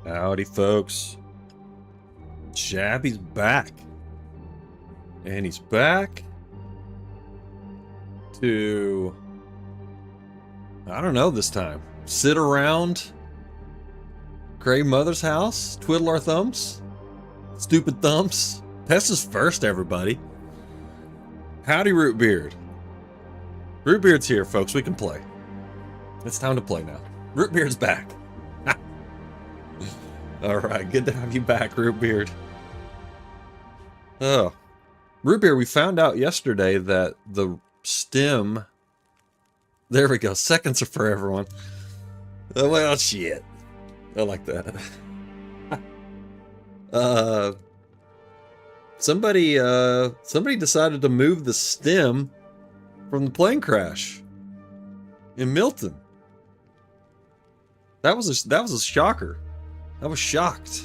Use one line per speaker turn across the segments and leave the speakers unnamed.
Howdy, folks. Shabby's back. And he's back to, I don't know this time, sit around Craig Mother's house, twiddle our thumbs, stupid thumbs. Pest is first, everybody. Howdy, Rootbeard. Rootbeard's here, folks. We can play. It's time to play now. Rootbeard's back. Alright, good to have you back, Rootbeard. Oh. Rootbeard, we found out yesterday that the stem... There we go, seconds are for everyone. Oh, well, shit. I like that. Somebody decided to move the stem from the plane crash in Milton. That was a shocker. I was shocked.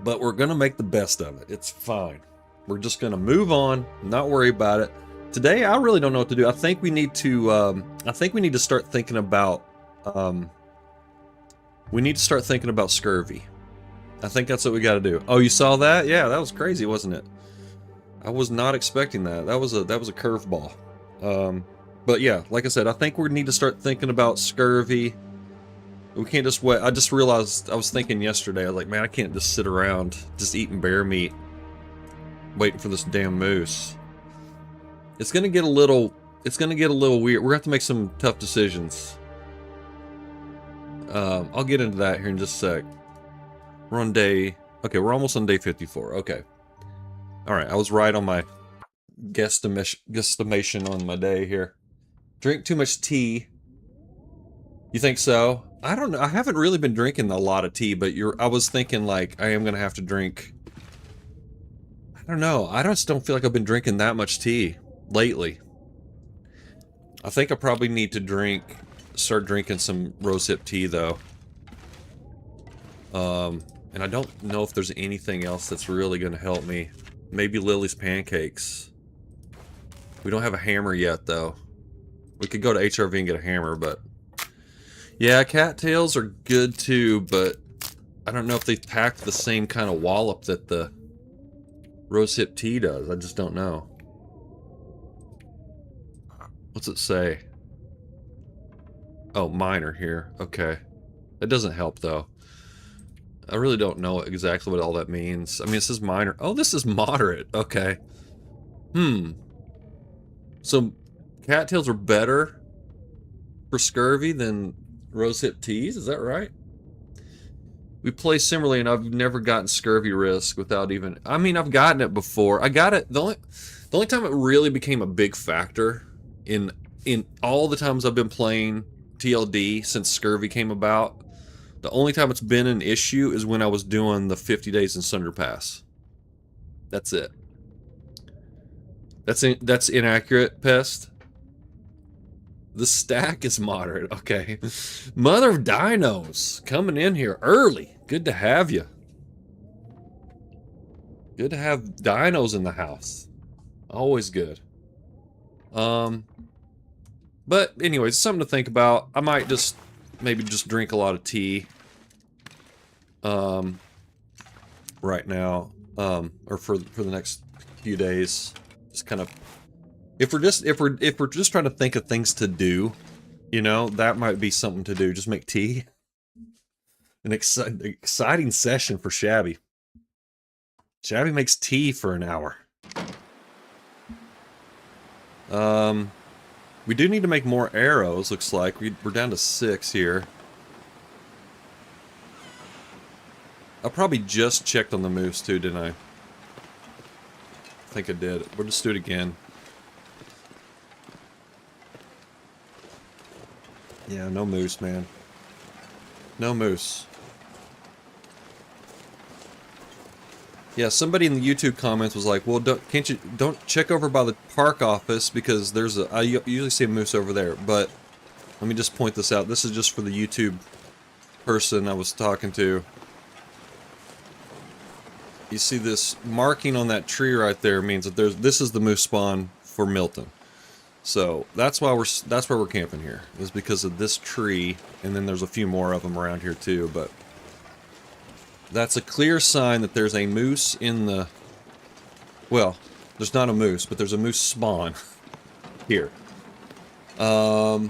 But we're gonna make the best of it. It's fine. We're just gonna move on, not worry about it. Today, I really don't know what to do. I think we need to start thinking about scurvy. I think that's what we gotta do. Oh, you saw that? Yeah, that was crazy, wasn't it? I was not expecting that. That was a curveball. But yeah, like I said, I think we need to start thinking about scurvy. We can't just wait. I just realized, I was thinking yesterday, I was like, man, I can't just sit around just eating bear meat waiting for this damn moose. It's gonna get a little weird. We're gonna have to make some tough decisions. I'll get into that here in just a sec. We're on okay, we're almost on day 54. Okay. Alright, I was right on my guesstimation on my day here. Drink too much tea. You think so? I don't know. I haven't really been drinking a lot of tea, but I was thinking like I am gonna have to drink. I don't know. I just don't feel like I've been drinking that much tea lately. I think I probably need to start drinking some rosehip tea though. And I don't know if there's anything else that's really gonna help me. Maybe Lily's pancakes. We don't have a hammer yet though. We could go to HRV and get a hammer, but yeah, cattails are good too, but I don't know if they packed the same kind of wallop that the rosehip tea does. I just don't know. What's it say? Oh, minor here. Okay. That doesn't help though. I really don't know exactly what all that means. I mean, it says minor. Oh, this is moderate. Okay. So, cattails are better for scurvy than rosehip teas, is that right? We play similarly, and I've never gotten scurvy risk without even... I mean, I've gotten it before. I got it... The only time it really became a big factor in all the times I've been playing TLD since scurvy came about, the only time it's been an issue is when I was doing the 50 days in Sunder Pass. That's it. That's inaccurate, Pest. The stack is moderate. Okay. Mother of Dinos coming in here early. Good to have you. Good to have dinos in the house. Always good. But anyways, something to think about. I might maybe just drink a lot of tea. Right now. Or for the next few days. Just kind of... If we're just trying to think of things to do, you know, that might be something to do. Just make tea. An exciting session for Shabby. Shabby makes tea for an hour. We do need to make more arrows, looks like. We're down to 6 here. I probably just checked on the moose too, didn't I? I think I did. We'll just do it again. Yeah, no moose, man. No moose. Yeah, somebody in the YouTube comments was like, well, don't check over by the park office because I usually see a moose over there, but let me just point this out. This is just for the YouTube person I was talking to. You see this marking on that tree right there means that this is the moose spawn for Milton. So that's why we're camping here, is because of this tree, and then there's a few more of them around here too, but that's a clear sign that there's a moose in the, well, there's not a moose, but there's a moose spawn here. Oh,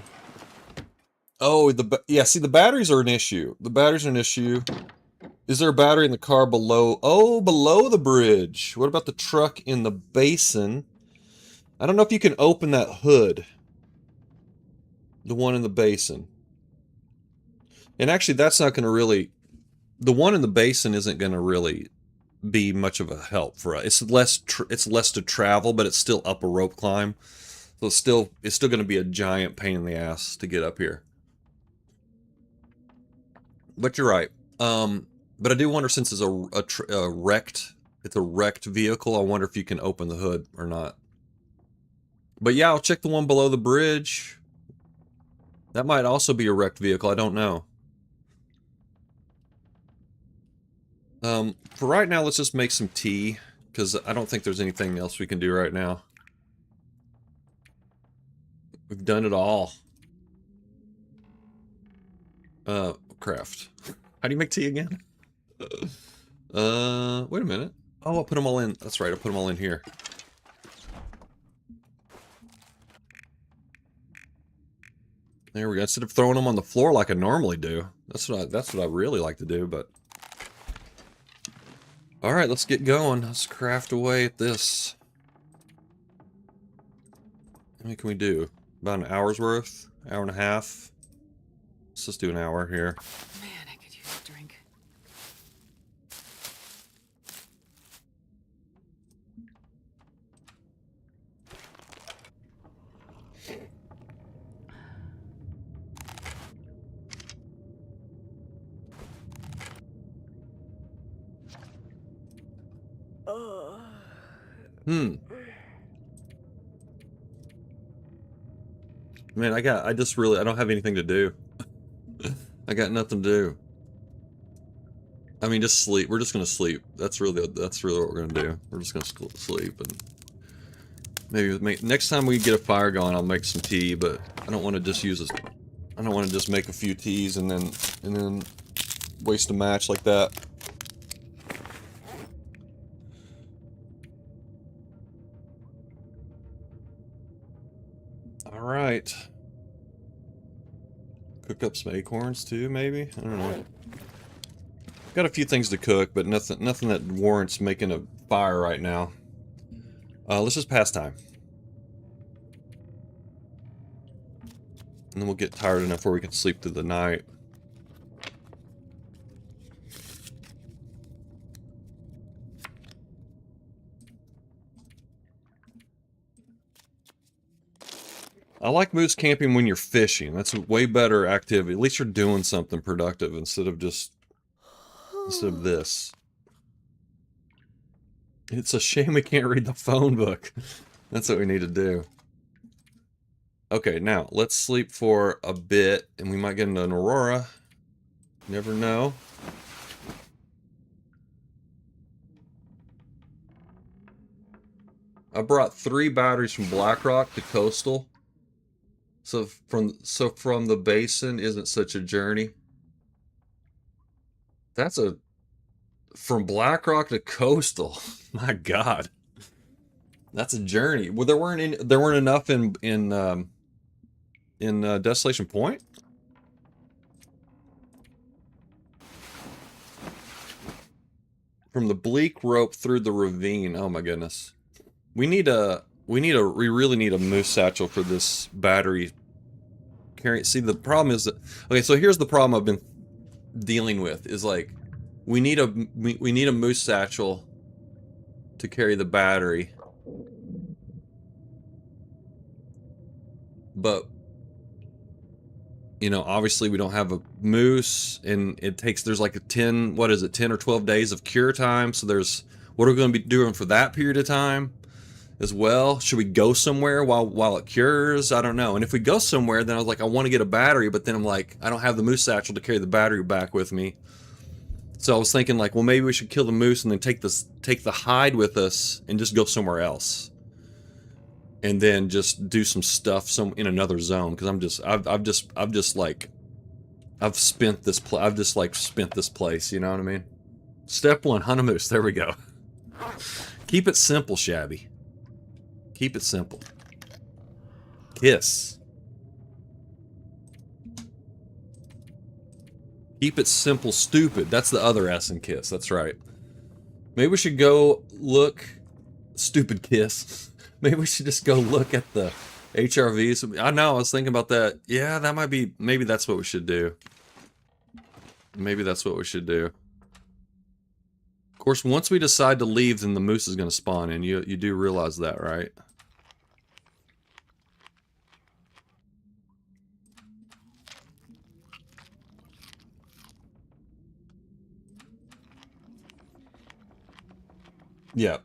yeah, see, the batteries are an issue. The batteries are an issue. Is there a battery in the car below? Oh, below the bridge. What about the truck in the basin? I don't know if you can open that hood. The one in the basin. And actually, that's not going to really... The one in the basin isn't going to really be much of a help for us. It's less to travel, but it's still up a rope climb. So it's still going to be a giant pain in the ass to get up here. But you're right. But I do wonder, since it's a wrecked vehicle, I wonder if you can open the hood or not. But yeah, I'll check the one below the bridge. That might also be a wrecked vehicle, I don't know. For right now, let's just make some tea, because I don't think there's anything else we can do right now. We've done it all. Craft. How do you make tea again? Wait a minute. Oh, I'll put them all in. That's right, I'll put them all in here. There we go. Instead of throwing them on the floor like I normally do. That's what I really like to do, but... Alright, let's get going. Let's craft away at this. How many can we do? About an hour's worth? Hour and a half? Let's just do an hour here.
Man, I could use a drink.
Man, I don't have anything to do. I got nothing to do. I mean, just sleep. We're just gonna sleep. That's really what we're gonna do. We're just gonna sleep, and maybe next time we get a fire going, I'll make some tea. But I don't want to just use this. I don't want to just make a few teas and then waste a match like that. All right. Cook up some acorns too, maybe? I don't know. Got a few things to cook, but nothing that warrants making a fire right now. Let's just pass time. And then we'll get tired enough where we can sleep through the night. I like moose camping when you're fishing. That's a way better activity. At least you're doing something productive instead of this. It's a shame we can't read the phone book. That's what we need to do. Okay, now let's sleep for a bit, and we might get into an aurora. Never know. I brought 3 batteries from Blackrock to Coastal. So from the basin isn't such a journey. From Blackrock to Coastal. My God, that's a journey. Well, there weren't enough in Desolation Point. From the bleak rope through the ravine. Oh my goodness. We really need a moose satchel for this battery carry. See, the problem is that, okay, so here's the problem I've been dealing with, is like, we need a moose satchel to carry the battery. But, you know, obviously we don't have a moose, and there's like 10 or 12 days of cure time, so what are we going to be doing for that period of time as well? Should we go somewhere while it cures? I don't know. And if we go somewhere, then I was like, I want to get a battery, but then I'm like, I don't have the moose satchel to carry the battery back with me. So I was thinking, like, well, maybe we should kill the moose and then take the hide with us and just go somewhere else. and then just do some stuff in another zone, because I've spent this spent this place, you know what I mean? Step 1, hunt a moose. There we go. Keep it simple, Shabby. Keep it simple. Kiss. Keep it simple, stupid. That's the other S in kiss. That's right. Maybe we should go look... Stupid kiss. Maybe we should just go look at the HRVs. I know, I was thinking about that. Yeah, that might be... Maybe that's what we should do. Maybe that's what we should do. Of course, once we decide to leave, then the moose is going to spawn in. You do realize that, right? Yeah.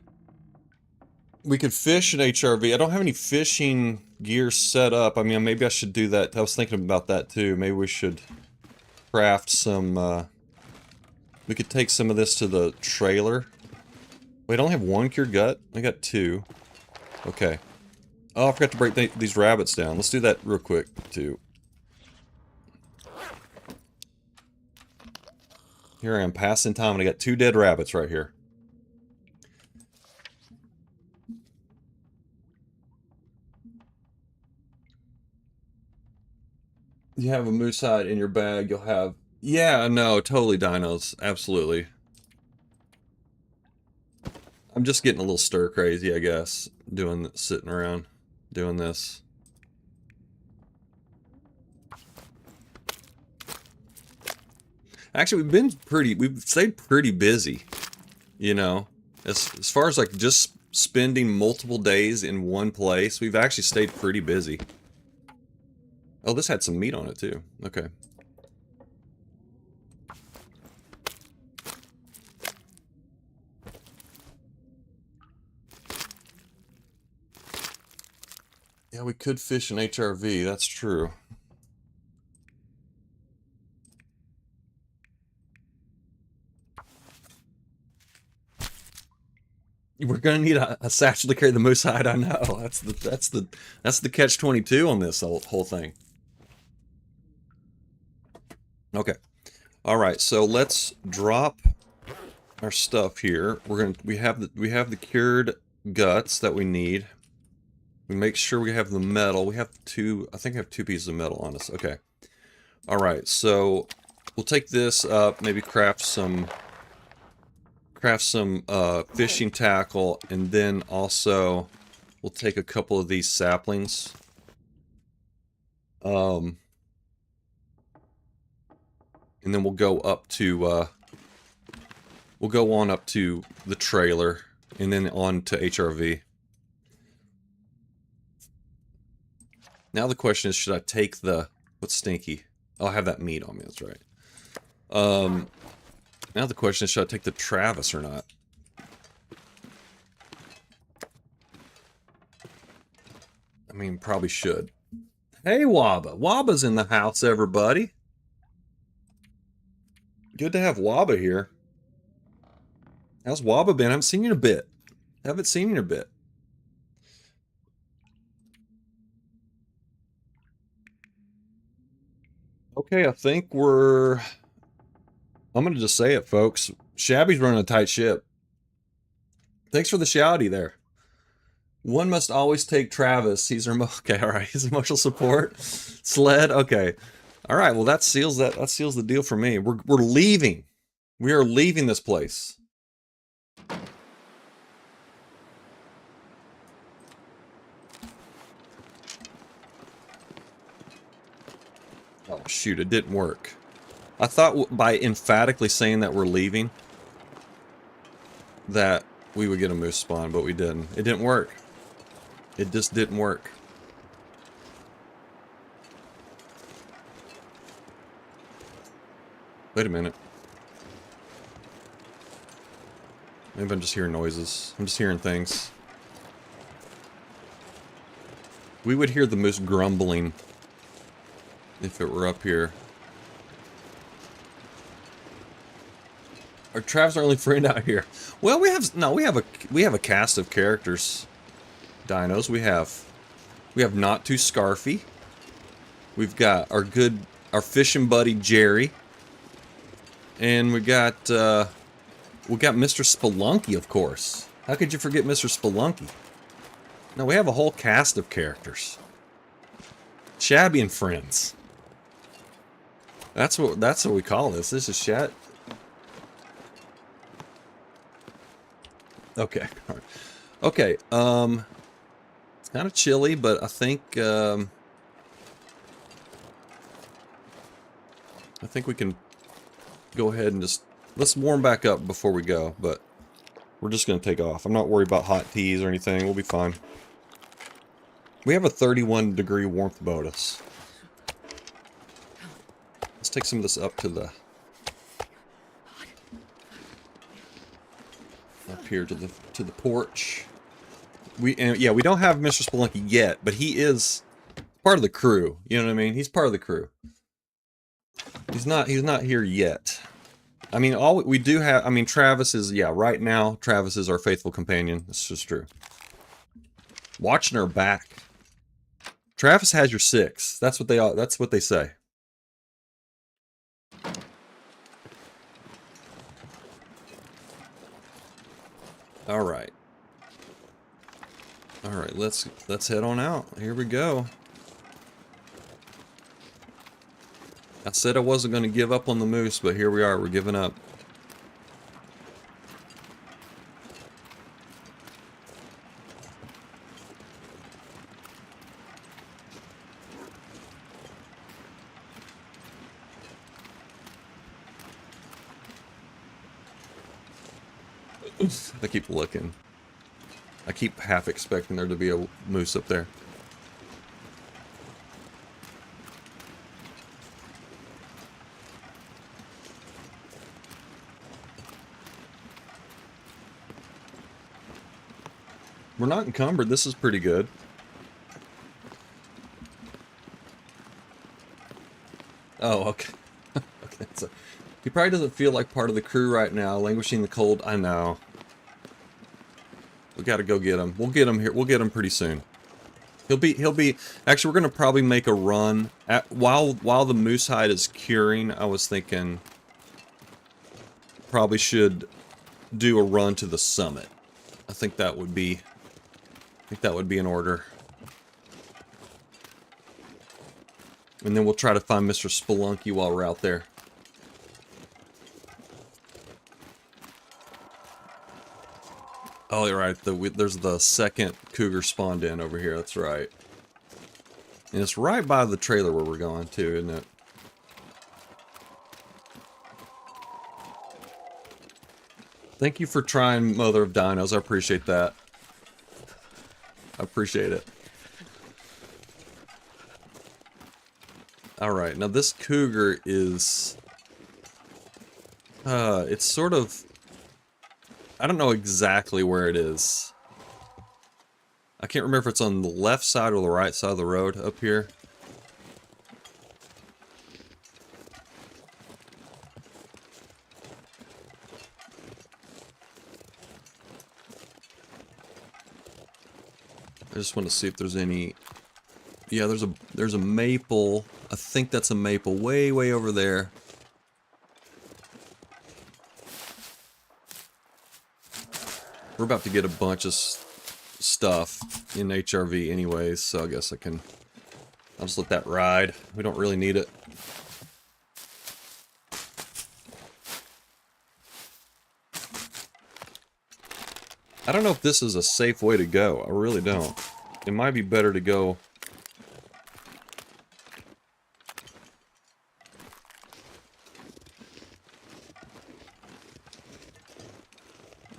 We could fish an HRV. I don't have any fishing gear set up. I mean, maybe I should do that. I was thinking about that too. Maybe we should craft some, we could take some of this to the trailer. Wait, I only have 1 cured gut? I got 2. Okay. Oh, I forgot to break these rabbits down. Let's do that real quick, too. Here I am, passing time, and I got 2 dead rabbits right here. You have a moose hide in your bag, you'll have... Yeah, no, totally dinos. Absolutely. I'm just getting a little stir crazy, I guess. Sitting around, doing this. Actually, we've stayed pretty busy. You know? As far as like just spending multiple days in one place, we've actually stayed pretty busy. Oh, this had some meat on it too. Okay. Yeah, we could fish an HRV, that's true. We're gonna need a satchel to carry the moose hide, I know. That's the catch-22 on this whole thing. Okay. Alright, so let's drop our stuff here. We have the cured guts that we need. We make sure we have the metal. We have 2, I think I have 2 pieces of metal on us. Okay. Alright, so we'll take this up, maybe craft some fishing tackle, and then also we'll take a couple of these saplings. And then we'll go up to we'll go on up to the trailer and then on to HRV. Now the question is, should I take what's stinky? Oh, I have that meat on me, that's right. Now the question is, should I take the Travis or not? I mean, probably should. Hey, Waba. Waba's in the house, everybody. Good to have Waba here. How's Waba been? I haven't seen you in a bit. Haven't seen you in a bit. Okay, I think I'm gonna just say it, folks. Shabby's running a tight ship. Thanks for the shouty there. One must always take Travis. He's our okay, alright. He's emotional support. Sled, okay. Alright, well that seals the deal for me. We're leaving. We are leaving this place. Oh shoot, it didn't work. I thought by emphatically saying that we're leaving that we would get a moose spawn, but we didn't. It didn't work. It just didn't work. Wait a minute. Maybe I'm just hearing noises. I'm just hearing things. We would hear the moose grumbling if it were up here. Are Trav's our only friend out here? Well, we have a cast of characters. Dinos. We have We have Not Too Scarfy. We've got our fishing buddy Jerry. And we got Mr. Spelunky, of course. How could you forget Mr. Spelunky? No, we have a whole cast of characters. Shabby and Friends. That's what we call this. This is Shat. Okay. All right. Okay. It's kind of chilly, but I think we can go ahead and just let's warm back up before we go. But we're just gonna take off. I'm not worried about hot teas or anything. We'll be fine. We have a 31-degree warmth bonus. Let's take some of this up to the up here to the porch. We don't have Mr. Spelunky yet, but he is part of the crew. You know what I mean? He's part of the crew. He's not here yet. I mean, all we do have. I mean, Travis is right now. Travis is our faithful companion. This is true. Watching her back. Travis has your 6. That's what they say. All right. All right, let's head on out. Here we go. I said I wasn't going to give up on the moose, but here we are. We're giving up. I keep looking. I keep half expecting there to be a moose up there. We're not encumbered. This is pretty good. Oh, okay. Okay, so he probably doesn't feel like part of the crew right now, languishing in the cold. I know. We gotta go get him. We'll get him here. We'll get him pretty soon. He'll be. Actually, we're gonna probably make a run while the moose hide is curing. I was thinking probably should do a run to the summit. I think that would be. In order. And then we'll try to find Mr. Spelunky while we're out there. Oh, you're right. There's the second cougar spawned in over here. That's right. And it's right by the trailer where we're going to, isn't it? Thank you for trying Mother of Dinos. I appreciate that. I appreciate it. Alright, now this cougar is... it's sort of... I don't know exactly where it is. I can't remember if it's on the left side or the right side of the road up here. I just want to see if there's any... Yeah, there's a maple. I think that's a maple way over there. We're about to get a bunch of stuff in HRV anyways, so I guess I'll just let that ride. We don't really need it. I don't know if this is a safe way to go. I really don't. It might be better to go...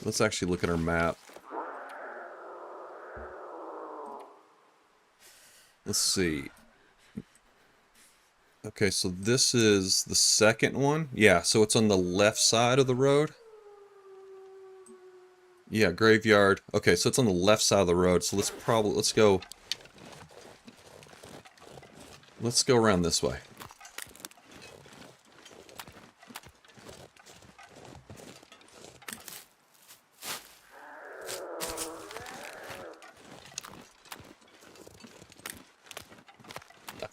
Let's actually look at our map. Let's see. Okay, so this is the second one. Yeah, so it's on the left side of the road. Yeah, graveyard. Okay, so it's on the left side of the road. So let's go around this way.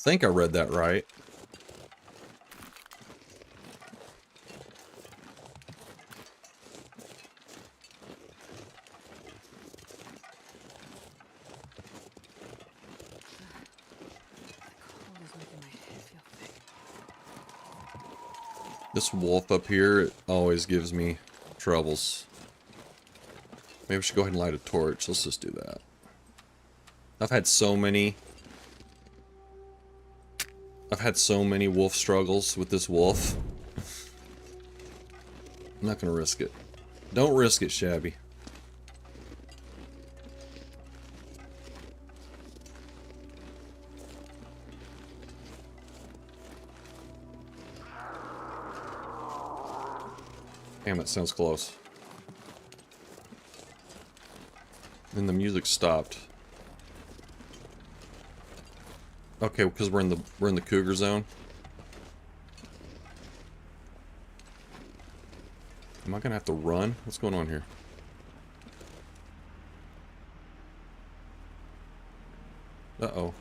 think I read that right.
Cold is making my head feel thick.
This wolf up here, it always gives me troubles. Maybe we should go ahead and light a torch. Let's just do that. I've had so many wolf struggles with this wolf. I'm not gonna risk it. Don't risk it, Shabby. Damn, it sounds close. And the music stopped. Okay, because we're in the cougar zone. Am I gonna have to run? What's going on here? Uh-oh.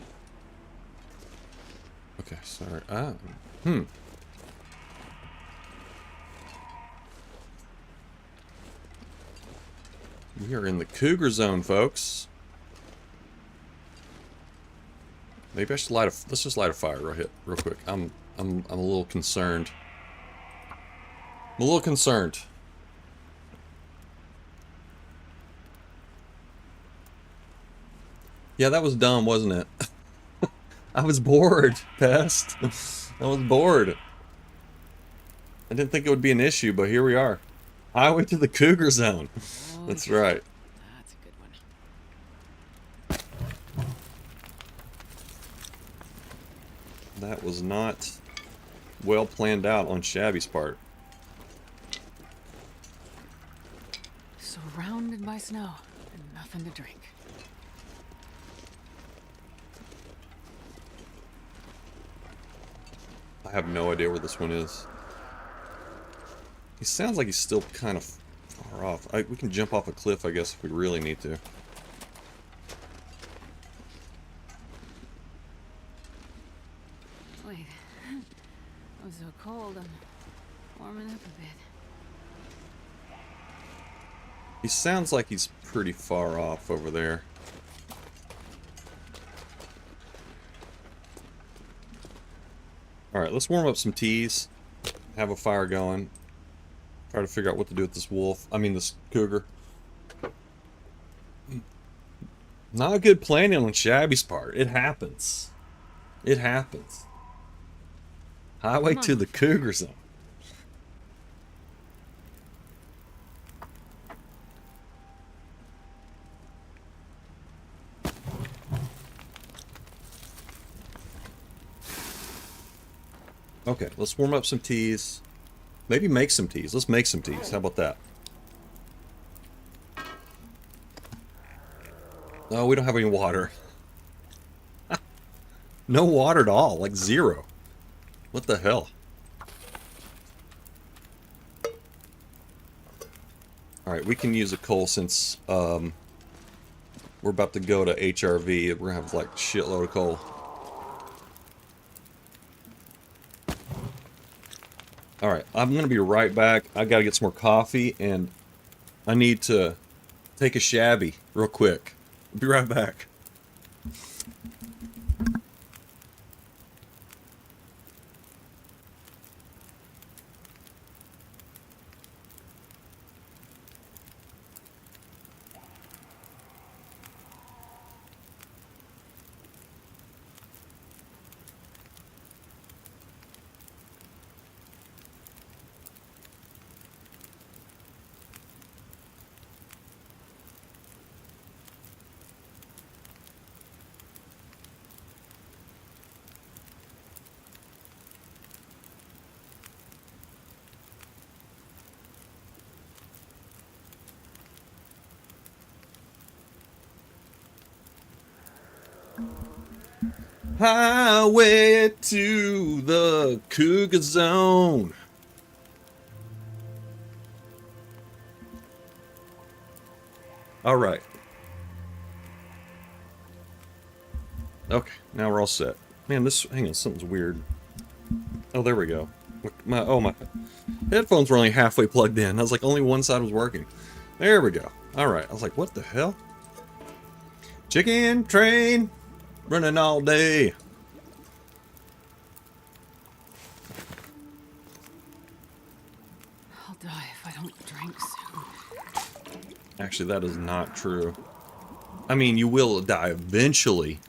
Okay, sorry. We are in the cougar zone, folks. Maybe I should let's just light a fire real quick. I'm a little concerned. I'm a little concerned. Yeah, that was dumb, wasn't it? I was bored, Pest. I was bored. I didn't think it would be an issue, but here we are. Highway to the cougar zone.
Oh,
That's
yeah.
right.
That's a good one.
That was not well planned out on Shabby's part.
Surrounded by snow and nothing to drink.
I have no idea where this one is. He sounds like he's still kind of far off. We can jump off a cliff, I guess, if we really need to.
Wait. I'm so cold, I'm warming up a bit.
He sounds like he's pretty far off over there. Alright, let's warm up some teas. Have a fire going. Try to figure out what to do with this wolf. I mean, this cougar. Not good planning on Shabby's part. It happens. It happens. Highway to the cougar zone. Okay, let's warm up some teas. Maybe make some teas. Let's make some teas. How about that? No, we don't have any water. No water at all. Like zero. What the hell? Alright, we can use a coal since we're about to go to HRV. We're gonna have like a shitload of coal. Alright, I'm gonna be right back. I gotta get some more coffee and I need to take a Shabby real quick. I'll be right back. Highway to the cougar zone. Alright. Okay, now we're all set. Man, this... Hang on, something's weird. Oh, there we go. My headphones were only halfway plugged in. I was like, only one side was working. There we go. Alright, I was like, what the hell? Chicken train! Running all day.
I'll die if I don't drink soon.
Actually, that is not true. I mean, you will die eventually.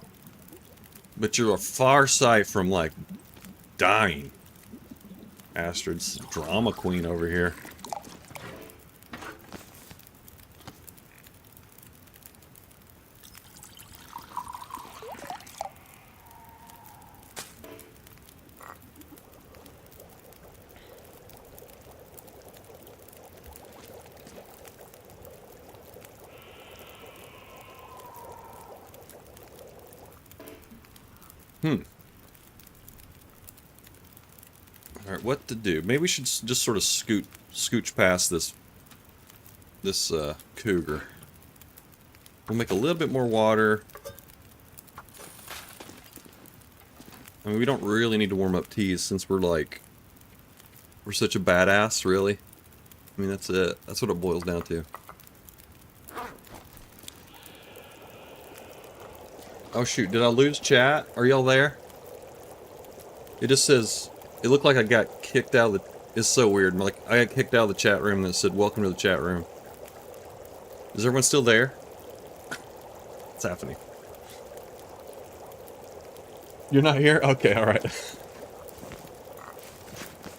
But you're a far sight from, like, dying. Astrid's drama queen over here. Alright, what to do? Maybe we should just sort of scooch past this cougar. We'll make a little bit more water. I mean, we don't really need to warm up teas since we're such a badass, really. I mean, that's it. That's what it boils down to. Oh shoot, did I lose chat? Are y'all there? It just says, it looked like I got kicked out of the, it's so weird. Like, I got kicked out of the chat room and it said, welcome to the chat room. Is everyone still there? What's happening? You're not here? Okay, alright.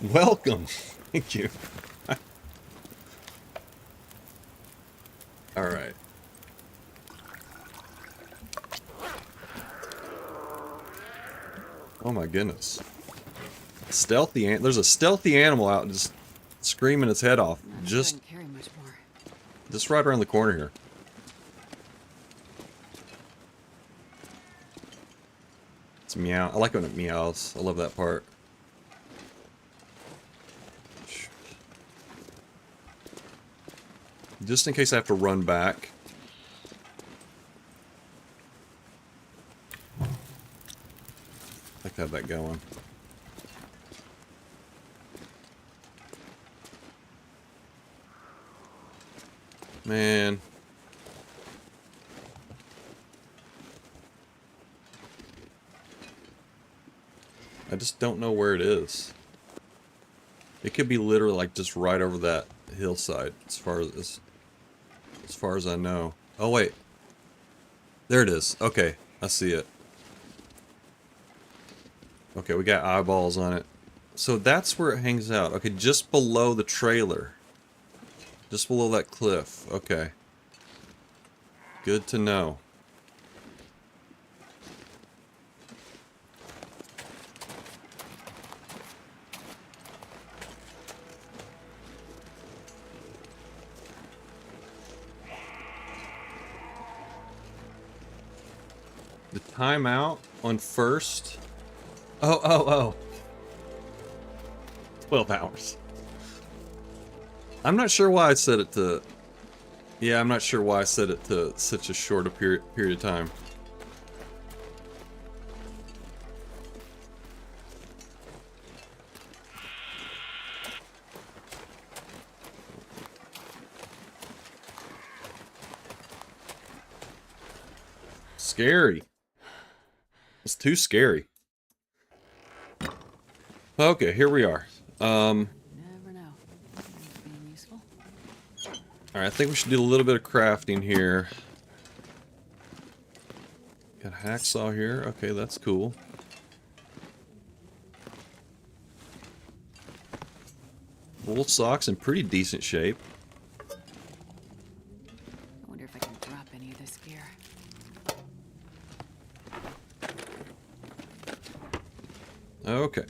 Welcome. Thank you. Alright. Oh my goodness. Stealthy there's a stealthy animal out just screaming its head off. Just
carry much more.
Just right around the corner here. It's meow. I like when it meows. I love that part. Just in case I have to run back. I like to have that going. Man. I just don't know where it is. It could be literally like just right over that hillside as far as I know. Oh wait. There it is. Okay, I see it. Okay, we got eyeballs on it. So that's where it hangs out. Okay, just below the trailer. Just below that cliff. Okay. Good to know. The timeout on first. Oh. 12 hours. I'm not sure why I set it to... Yeah, I'm not sure why I set it to such a short a period of time. Scary. It's too scary. Okay, here we are.
Never know. Being useful.
Alright, I think we should do a little bit of crafting here. Got a hacksaw here. Okay, that's cool. Wool socks in pretty decent shape.
I wonder if I can drop any of this gear.
Okay.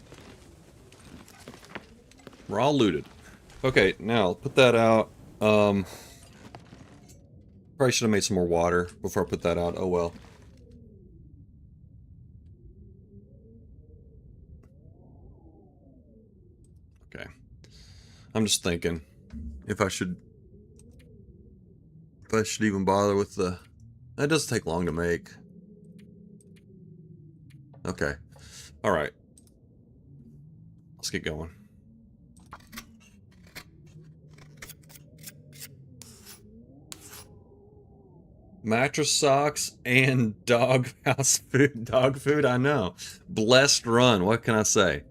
We're all looted. Okay, now I'll put that out. Probably should have made some more water before I put that out. Oh well. Okay. I'm just thinking if I should even bother with the... That doesn't take long to make. Okay. Alright. Let's get going. Mattress, socks, and dog house food. Dog food, I know. Blessed run. What can I say?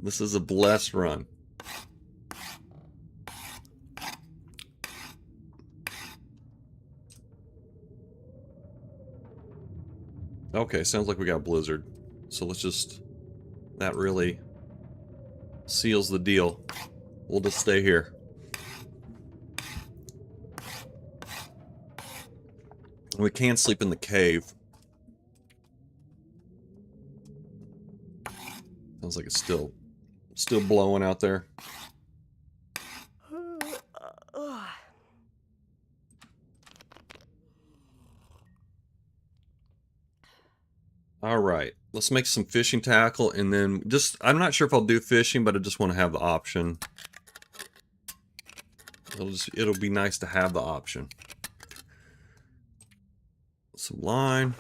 This is a blessed run. Okay, sounds like we got Blizzard. So let's just... That really seals the deal. We'll just stay here. We can sleep in the cave. Sounds like it's still blowing out there. Alright, let's make some fishing tackle and then just, I'm not sure if I'll do fishing, but I just want to have the option. It'll be nice to have the option. Some line.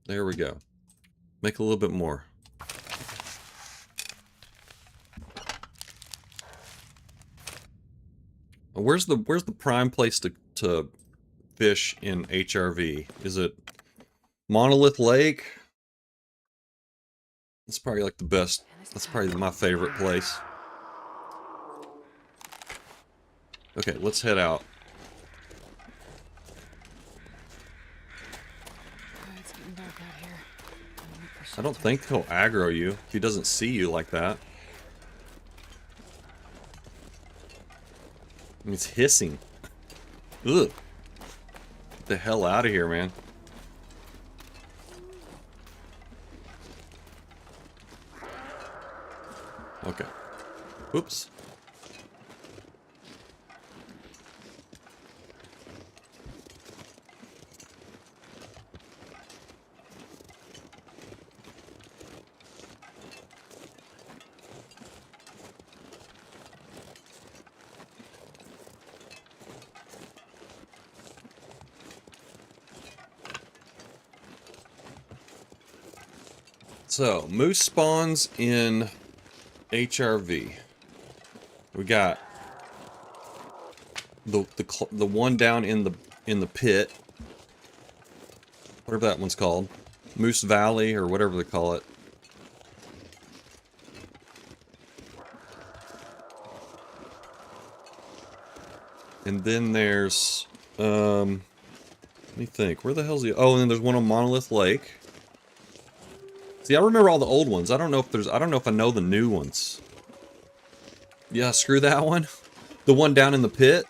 There we go. Make a little bit more. Where's the prime place to fish in HRV? Is it Monolith Lake? It's probably like the best. That's probably my favorite place. Okay, let's head out.
It's getting dark out here.
I don't think he'll aggro you if he doesn't see you like that. I mean, it's hissing. Ugh. Get the hell out of here, man. Okay. Oops. So, moose spawns in HRV. We got the one down in the pit, whatever that one's called, Moose Valley or whatever they call it. And then there's let me think, where the hell's the? Oh, and then there's one on Monolith Lake. See, I remember all the old ones. I don't know if I know the new ones. Yeah, screw that one. The one down in the pit.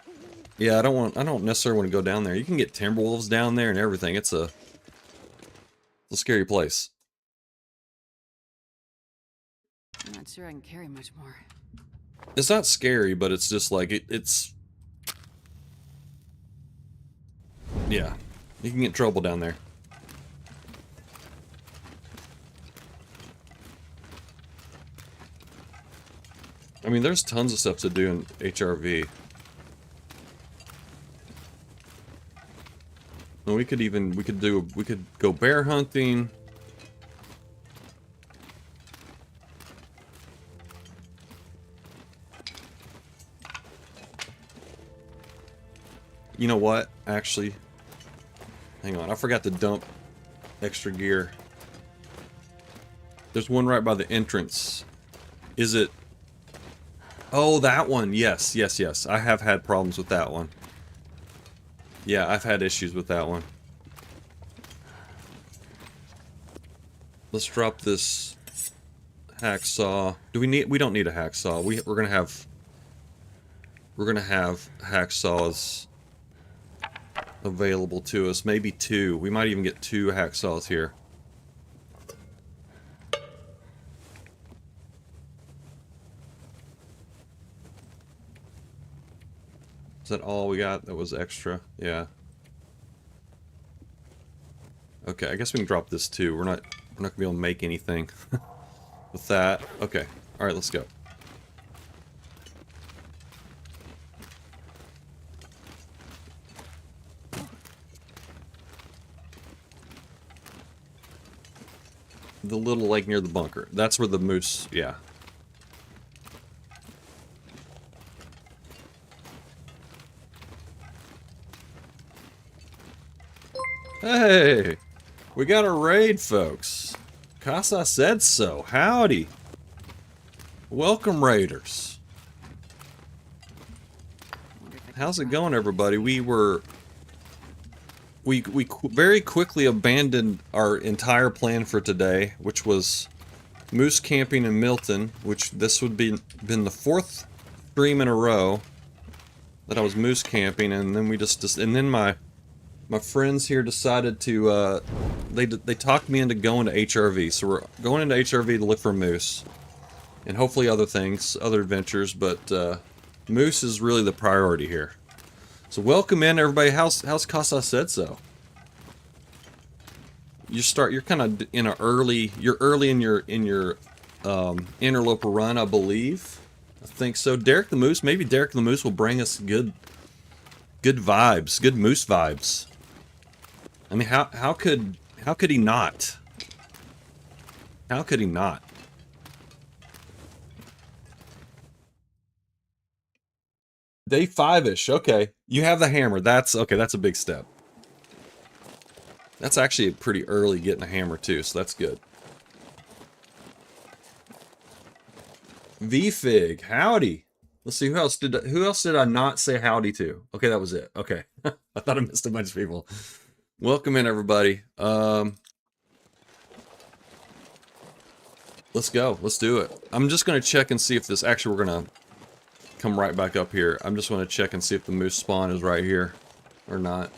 Yeah, I don't necessarily want to go down there. You can get timberwolves down there and everything. It's a scary place.
I'm not sure I can carry much more.
It's not scary, but it's just like it's yeah. You can get in trouble down there. I mean, there's tons of stuff to do in HRV. And we could go bear hunting. You know what? Actually, hang on. I forgot to dump extra gear. There's one right by the entrance. Is it? Oh, that one. Yes, yes, yes. I have had problems with that one. Yeah, I've had issues with that one. Let's drop this hacksaw. We don't need a hacksaw. We're gonna have hacksaws available to us. Maybe two. We might even get two hacksaws here. Is that all we got that was extra? Yeah. Okay, I guess we can drop this too. We're not gonna be able to make anything with that. Okay. Alright, let's go. The little lake near the bunker. That's where the moose, yeah. Hey! We got a raid, folks. Casa said so. Howdy. Welcome, raiders. How's it going, everybody? We very quickly abandoned our entire plan for today, which was moose camping in Milton, which this would be been the 4th stream in a row that I was moose camping, and then we just and then my friends here decided to they talked me into going to HRV, so we're going into HRV to look for moose, and hopefully other things, other adventures, but moose is really the priority here. So welcome in, everybody. How's Casa said so? You're kind of in a early. You're early in your interloper run, I believe. I think so. Derek the Moose. Maybe Derek the Moose will bring us good vibes, good moose vibes. I mean, how could he not? How could he not? Day 5-ish. Okay, you have the hammer. That's okay. That's a big step. That's actually pretty early getting a hammer too, so that's good. VFig, howdy. Let's see, who else did I not say howdy to? Okay, that was it. Okay. I thought I missed a bunch of people. Welcome in, everybody. Let's go. Let's do it. I'm just gonna check and see if this actually we're gonna come right back up here. I'm just gonna check and see if the moose spawn is right here or not.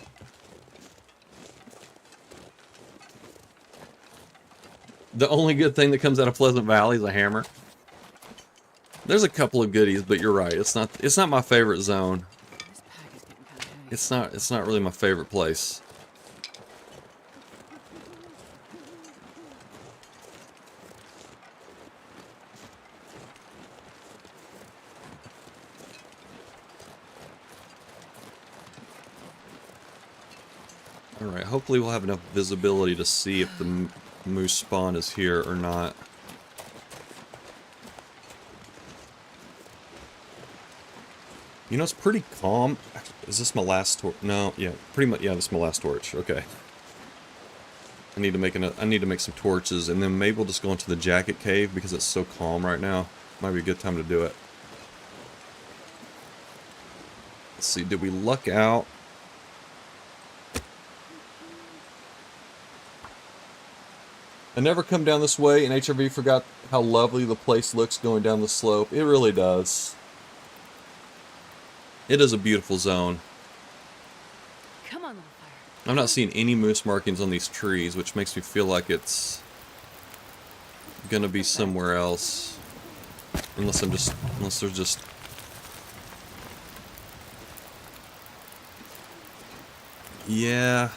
The only good thing that comes out of Pleasant Valley is a hammer. There's a couple of goodies, but you're right. It's not my favorite zone. It's not really my favorite place. All right, hopefully we'll have enough visibility to see if the moose spawn is here or not. You know, it's pretty calm. Is this my last torch? No, yeah, pretty much. Yeah, this is my last torch. Okay. I need to make some torches, and then maybe we'll just go into the jacket cave because it's so calm right now. Might be a good time to do it. Let's see. Did we luck out? I never come down this way, and HRV forgot how lovely the place looks going down the slope. It really does. It is a beautiful zone.
Come on, little fire.
I'm not seeing any moose markings on these trees, which makes me feel like it's gonna be somewhere else. Unless there's just... Yeah.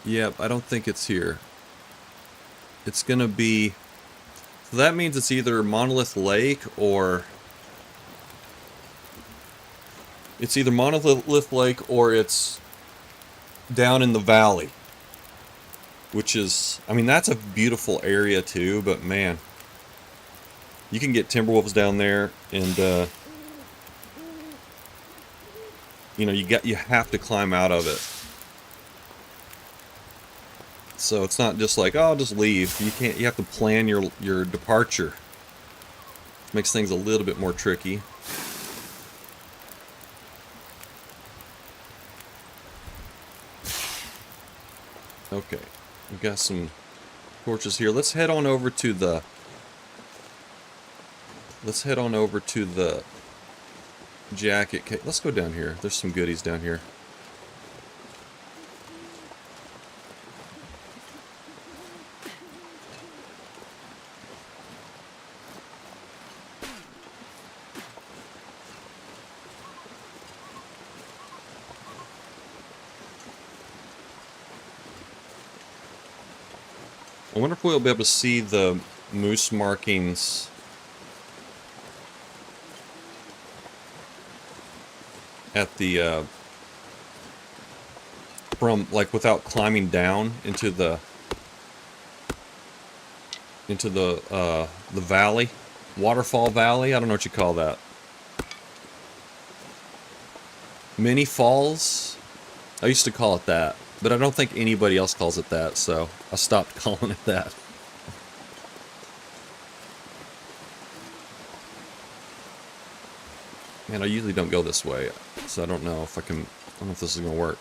Yep, I don't think it's here. It's gonna be... So that means it's either Monolith Lake or... It's either Monolith Lake or it's down in the valley. Which is... I mean, that's a beautiful area too, but man... You can get timberwolves down there, and you know, you have to climb out of it. So it's not just like, oh, I'll just leave. You have to plan your departure. Makes things a little bit more tricky. Okay, we've got some torches here. Let's head on over to the jacket cave. Let's go down here. There's some goodies down here. I wonder if we'll be able to see the moose markings at the from, like, without climbing down into the valley. Waterfall Valley? I don't know what you call that. Mini Falls? I used to call it that, but I don't think anybody else calls it that, so I stopped calling it that. Man, I usually don't go this way, so I don't know if I don't know if this is gonna work.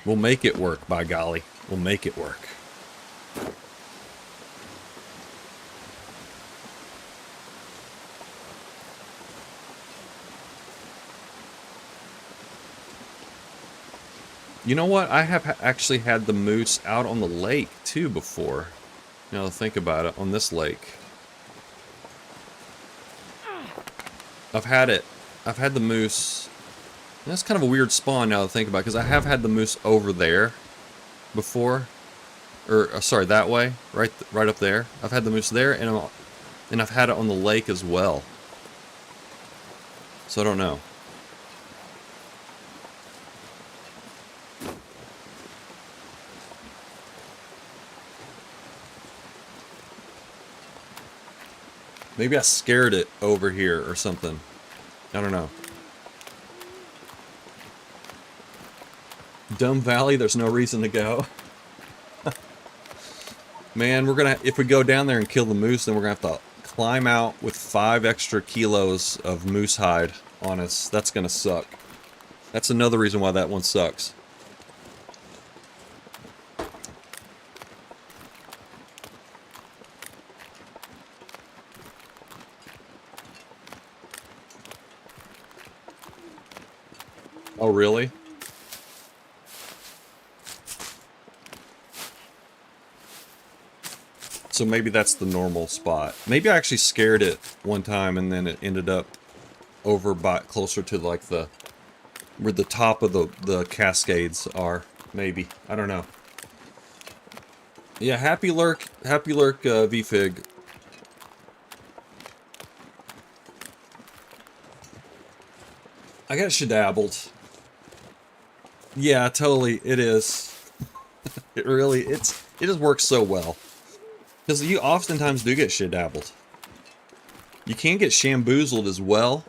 We'll make it work, by golly. We'll make it work. You know what? I have actually had the moose out on the lake, too, before. Now, think about it, on this lake. I've had the moose. That's kind of a weird spawn now to think about, because I have had the moose over there before. Or, sorry, that way. Right up there. I've had the moose there, and I've had it on the lake as well. So I don't know. Maybe I scared it over here or something. I don't know. Dumb Valley, there's no reason to go. Man, if we go down there and kill the moose, then we're gonna have to climb out with 5 extra kilos of moose hide on us. That's gonna suck. That's another reason why that one sucks. Oh, really? So maybe that's the normal spot. Maybe I actually scared it one time and then it ended up over by closer to like where the top of the cascades are. Maybe. I don't know. Yeah, happy lurk VFig. I got shadabbled. Yeah, totally, it is. It just works so well. Because you oftentimes do get shadabbled. You can get shamboozled as well.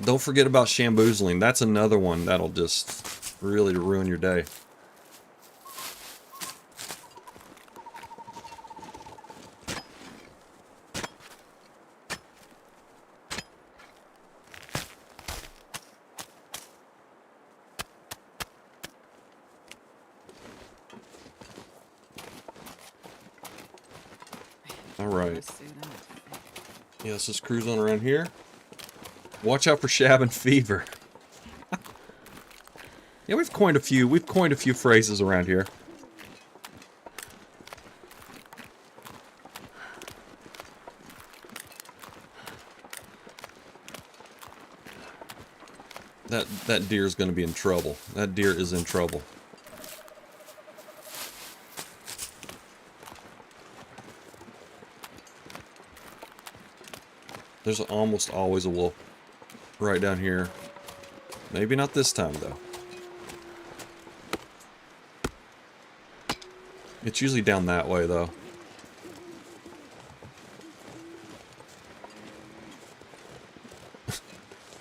Don't forget about shamboozling. That's another one that'll just really ruin your day. Alright. Yeah, let's just cruise on around here. Watch out for Shab and Fever. Yeah, we've coined a few phrases around here. That deer is going to be in trouble. That deer is in trouble. There's almost always a wolf right down here. Maybe not this time, though. It's usually down that way, though.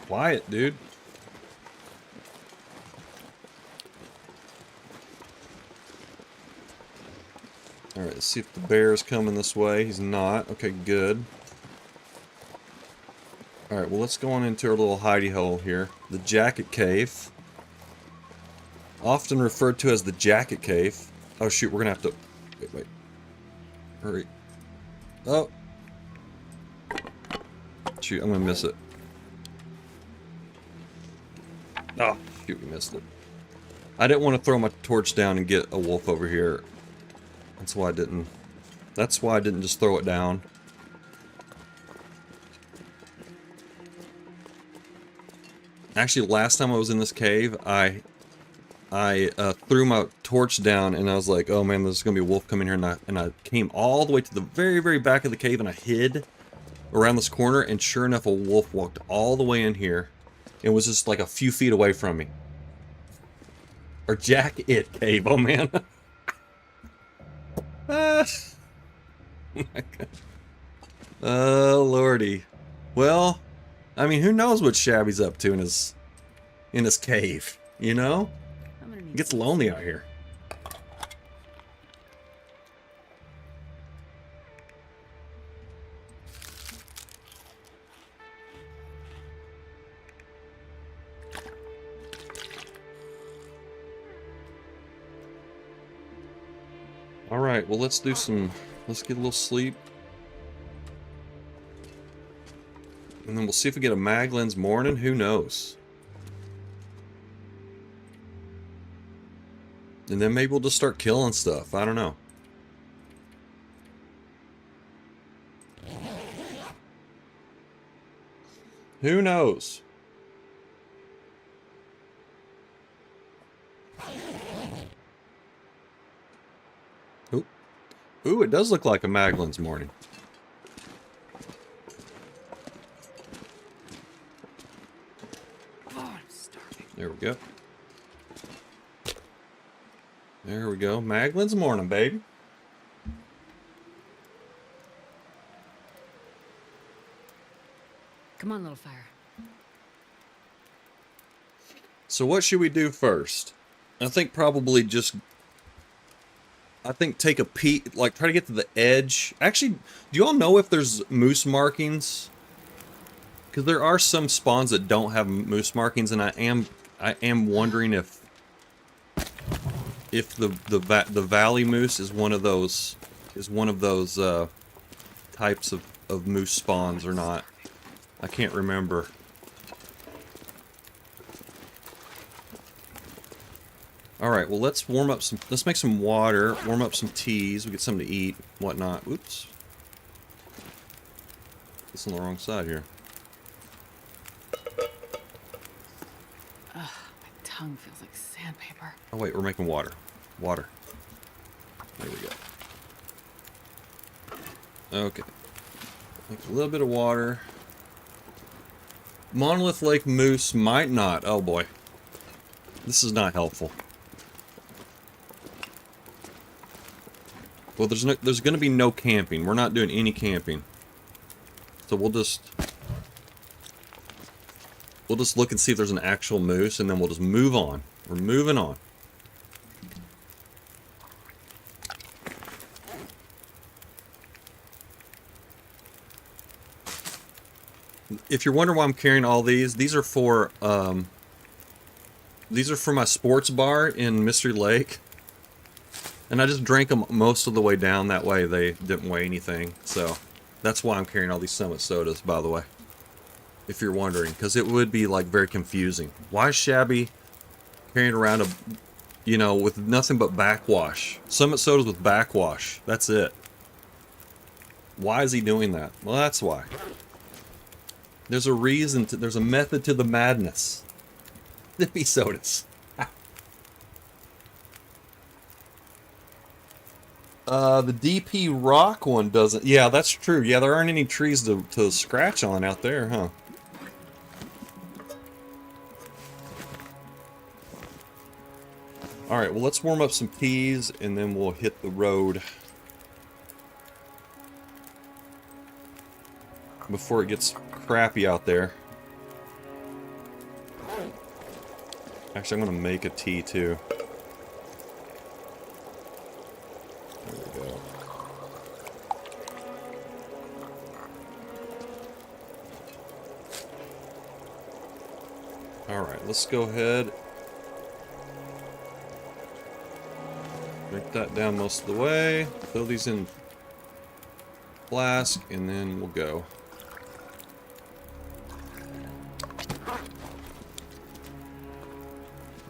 Quiet, dude. Alright, let's see if the bear is coming this way. He's not. Okay, good. Alright, well, let's go on into our little hidey hole here. The Jacket Cave. Often referred to as the Jacket Cave. Oh, shoot, we're gonna have to... Wait. Hurry. Oh. Shoot, I'm gonna miss it. Oh, shoot, we missed it. I didn't want to throw my torch down and get a wolf over here. That's why I didn't just throw it down. Actually, last time I was in this cave, I threw my torch down and I was like, oh man, there's gonna be a wolf coming here, and I came all the way to the very, very back of the cave and I hid around this corner, and sure enough, a wolf walked all the way in here and was just like a few feet away from me. Or Jack It Cave, oh man. Oh my God. Oh lordy. Well, I mean, who knows what Shabby's up to in his cave, you know? It gets lonely out here. Alright, well let's get a little sleep. And then we'll see if we get a mag lens morning, who knows? And then maybe we'll just start killing stuff, I don't know. Who knows? Ooh, it does look like a Maglin's morning.
Oh, I'm starving.
There we go. There we go. Maglin's morning, baby.
Come on, little fire.
So what should we do first? I think probably just... take a peek, like try to get to the edge. Actually, do you all know if there's moose markings? Because there are some spawns that don't have moose markings, and I am wondering if the valley moose is one of those types of moose spawns or not. I can't remember. Alright, well let's make some water, warm up some teas, we get something to eat, whatnot. Oops. It's on the wrong side here.
Ugh, my tongue feels like sandpaper.
Oh wait, we're making water. Water. There we go. Okay. Make a little bit of water. Monolith Lake moose might not. Oh boy. This is not helpful. Well, there's going to be no camping. We're not doing any camping. So we'll just look and see if there's an actual moose, and then we'll just move on. We're moving on. If you're wondering why I'm carrying all these are for my sports bar in Mystery Lake. And I just drank them most of the way down, that way they didn't weigh anything. So that's why I'm carrying all these Summit sodas, by the way. If you're wondering, because it would be like very confusing. Why is Shabby carrying around with nothing but backwash? Summit sodas with backwash. That's it. Why is he doing that? Well, that's why. There's a reason there's a method to the madness. Nippy sodas. The DP rock one doesn't... Yeah, that's true. Yeah, there aren't any trees to scratch on out there, huh? Alright, well let's warm up some teas, and then we'll hit the road. Before it gets crappy out there. Actually, I'm gonna make a tea, too. Alright, let's go ahead. Drink that down most of the way. Fill these in flask, and then we'll go.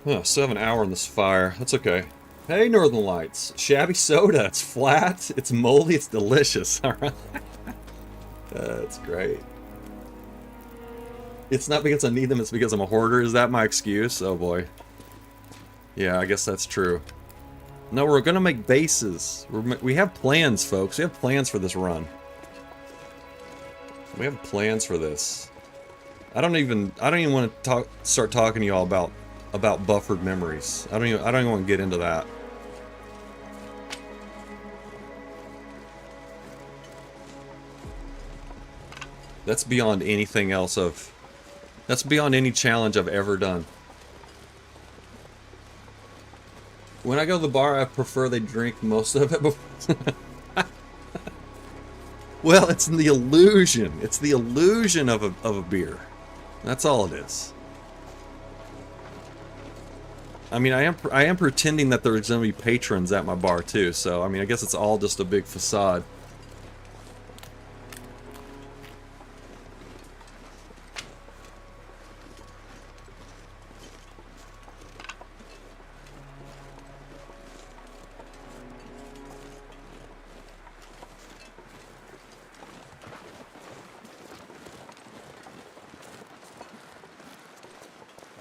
Oh, still have an hour in this fire. That's okay. Hey, Northern Lights. Shabby soda. It's flat, it's moldy, it's delicious. Alright. That's great. It's not because I need them, it's because I'm a hoarder. Is that my excuse? Oh boy. Yeah, I guess that's true. No, we're gonna make bases. We have plans, folks. We have plans for this run. We have plans for this. I don't even want to start talking to y'all about buffered memories. I don't even want to get into that. That's beyond anything else that's beyond any challenge I've ever done. When I go to the bar, I prefer they drink most of it before. Well, it's the illusion. It's the illusion of a beer. That's all it is. I mean, I am pretending that there's going to be patrons at my bar too, so I mean, I guess it's all just a big facade.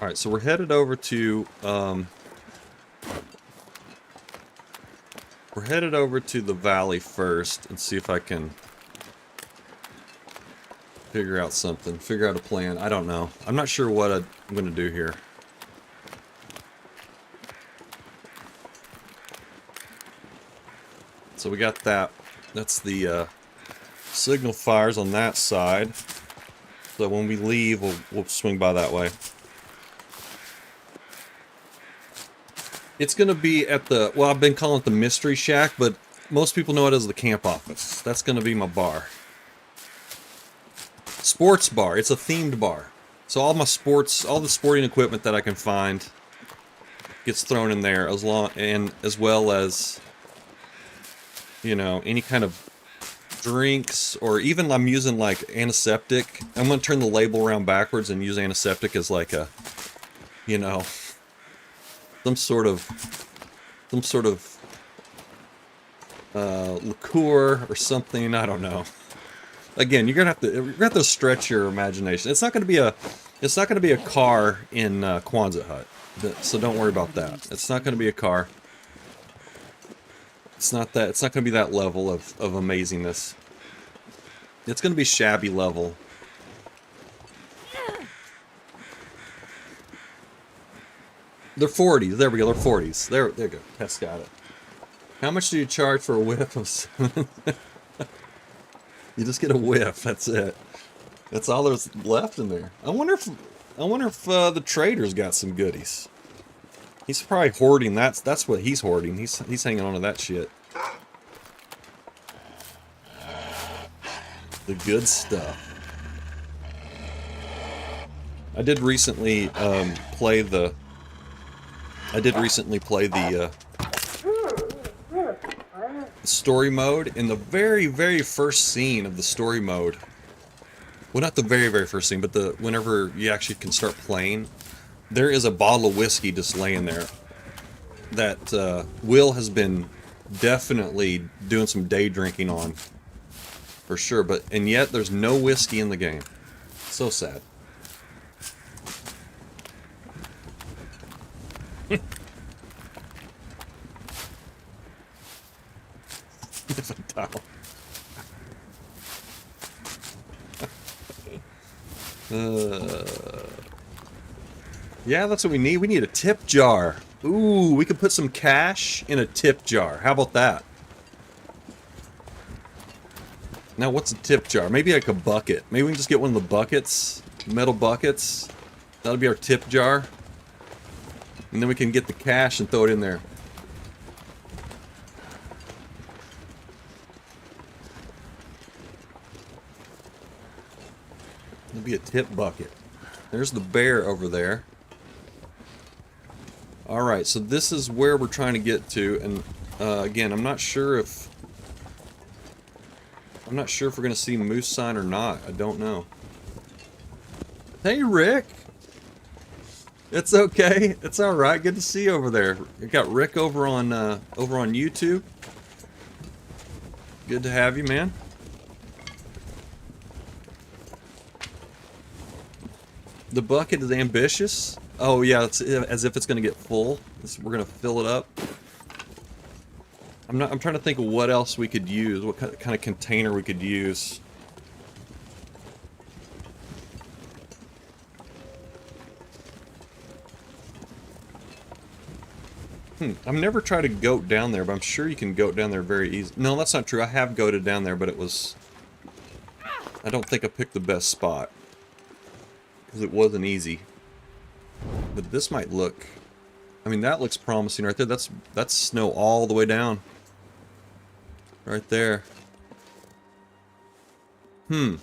Alright, so we're headed over to, we're headed over to the valley first and see if I can figure out something, figure out a plan. I don't know. I'm not sure what I'm going to do here. So we got that. That's the signal fires on that side. So when we leave, we'll swing by that way. It's going to be at the, well, I've been calling it the Mystery Shack, but most people know it as the camp office. That's going to be my bar. Sports bar. It's a themed bar. So all my sports, all the sporting equipment that I can find gets thrown in there, as well as, you know, any kind of drinks, or even I'm using like antiseptic. I'm going to turn the label around backwards and use antiseptic as like a, you know, some sort of liqueur or something. I don't know. Again, you're gonna have to stretch your imagination. It's not gonna be a car in Quonset hut, so don't worry about that. It's not gonna be a car. It's not that. It's not gonna be that level of amazingness. It's gonna be Shabby level. They're 40s. There we go. They're 40s. There you go. Tess got it. How much do you charge for a whiff of... You just get a whiff. That's it. That's all there's left in there. I wonder if the trader's got some goodies. He's probably hoarding. That's what he's hoarding. He's hanging on to that shit. The good stuff. I did recently play the story mode. In the very, very first scene of the story mode, well, not the very, very first scene, but whenever you actually can start playing, there is a bottle of whiskey just laying there that Will has been definitely doing some day drinking on, for sure. And yet there's no whiskey in the game. So sad. Yeah, that's what we need. We need a tip jar. Ooh, we could put some cash in a tip jar. How about that? Now, what's a tip jar? Maybe like a bucket. Maybe we can just get one of the buckets, metal buckets. That'll be our tip jar. And then we can get the cash and throw it in there. It'll be a tip bucket. There's the bear over there. Alright, so this is where we're trying to get to, and again, I'm not sure if we're going to see moose sign or not. I don't know. Hey, Rick! It's okay. It's alright. Good to see you over there. We got Rick over on YouTube. Good to have you, man. The bucket is ambitious. Oh yeah, it's as if it's gonna get full. We're gonna fill it up. I'm trying to think of what else we could use. What kind of container we could use. I've never tried to goat down there, but I'm sure you can goat down there very easy. No, that's not true. I have goated down there, but it was... I don't think I picked the best spot. Because it wasn't easy. But this might look... I mean, that looks promising right there. That's snow all the way down. Right there. Let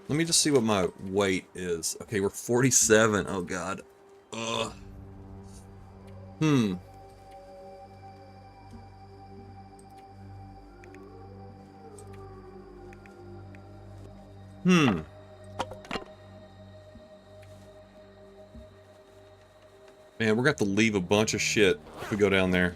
me just see what my weight is. Okay, we're 47. Oh, God. Ugh. Man, we're gonna have to leave a bunch of shit if we go down there.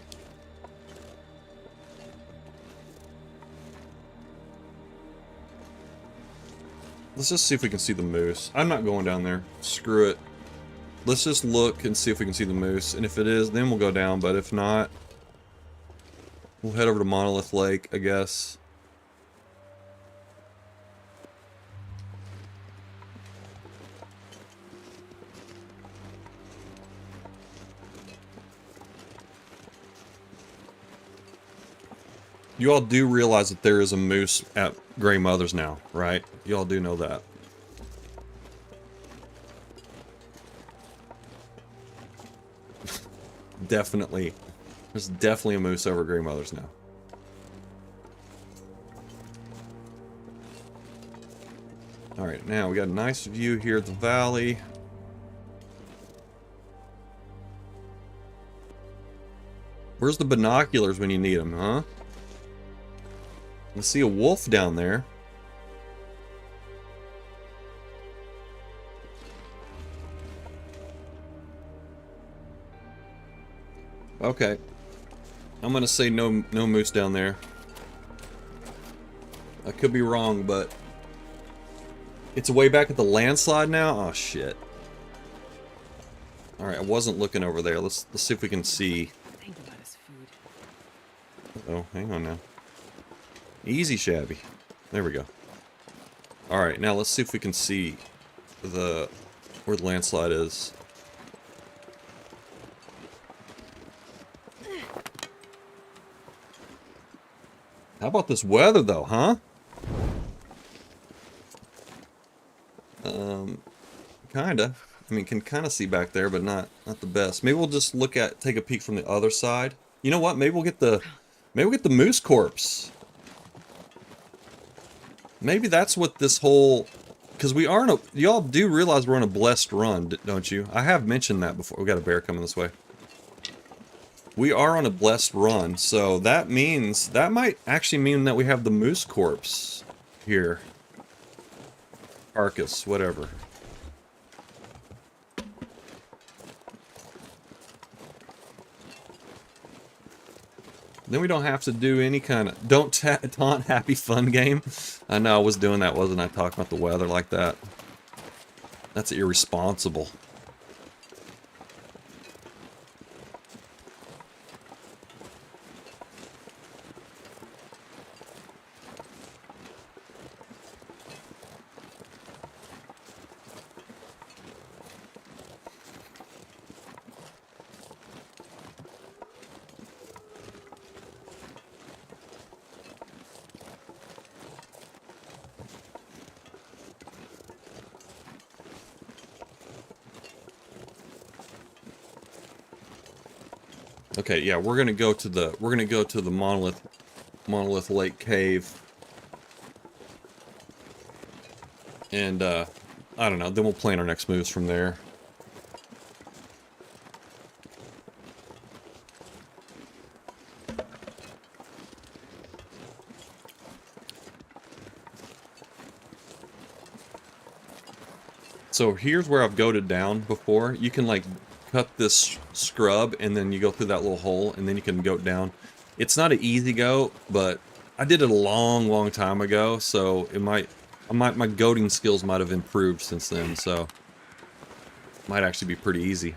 Let's just see if we can see the moose. I'm not going down there. Screw it. Let's just look and see if we can see the moose. And if it is, then we'll go down. But if not, we'll head over to Monolith Lake, I guess. You all do realize that there is a moose at Grey Mother's now, right? You all do know that. Definitely. There's definitely a moose over Grey Mother's now. Alright, now we got a nice view here of the valley. Where's the binoculars when you need them, huh? I see a wolf down there. Okay. I'm gonna say no moose down there. I could be wrong, but it's way back at the landslide now? Oh shit. Alright, I wasn't looking over there. Let's see if we can see.
Think about his food.
Oh, hang on now. Easy, Shabby. There we go. Alright, now let's see if we can see where the landslide is. How about this weather, though, huh? Kinda. I mean, can kind of see back there, but not the best. Maybe we'll just take a peek from the other side. You know what? Maybe we'll get the moose corpse. Maybe that's what this whole... Because we are y'all do realize we're on a blessed run, don't you? I have mentioned that before. We got a bear coming this way. We are on a blessed run, so that means... That might actually mean that we have the moose corpse here. Carcass, whatever. Then we don't have to do any kind of... Don't taunt happy fun game. I know I was doing that, wasn't I? Talking about the weather like that. That's irresponsible. Okay, yeah, we're gonna go to the Monolith Lake Cave. And I don't know, then we'll plan our next moves from there. So here's where I've goated down before. You can like cut this scrub and then you go through that little hole and then you can goat down. It's not an easy goat, but I did it a long time ago, so it my goating skills might have improved since then, so it might actually be pretty easy.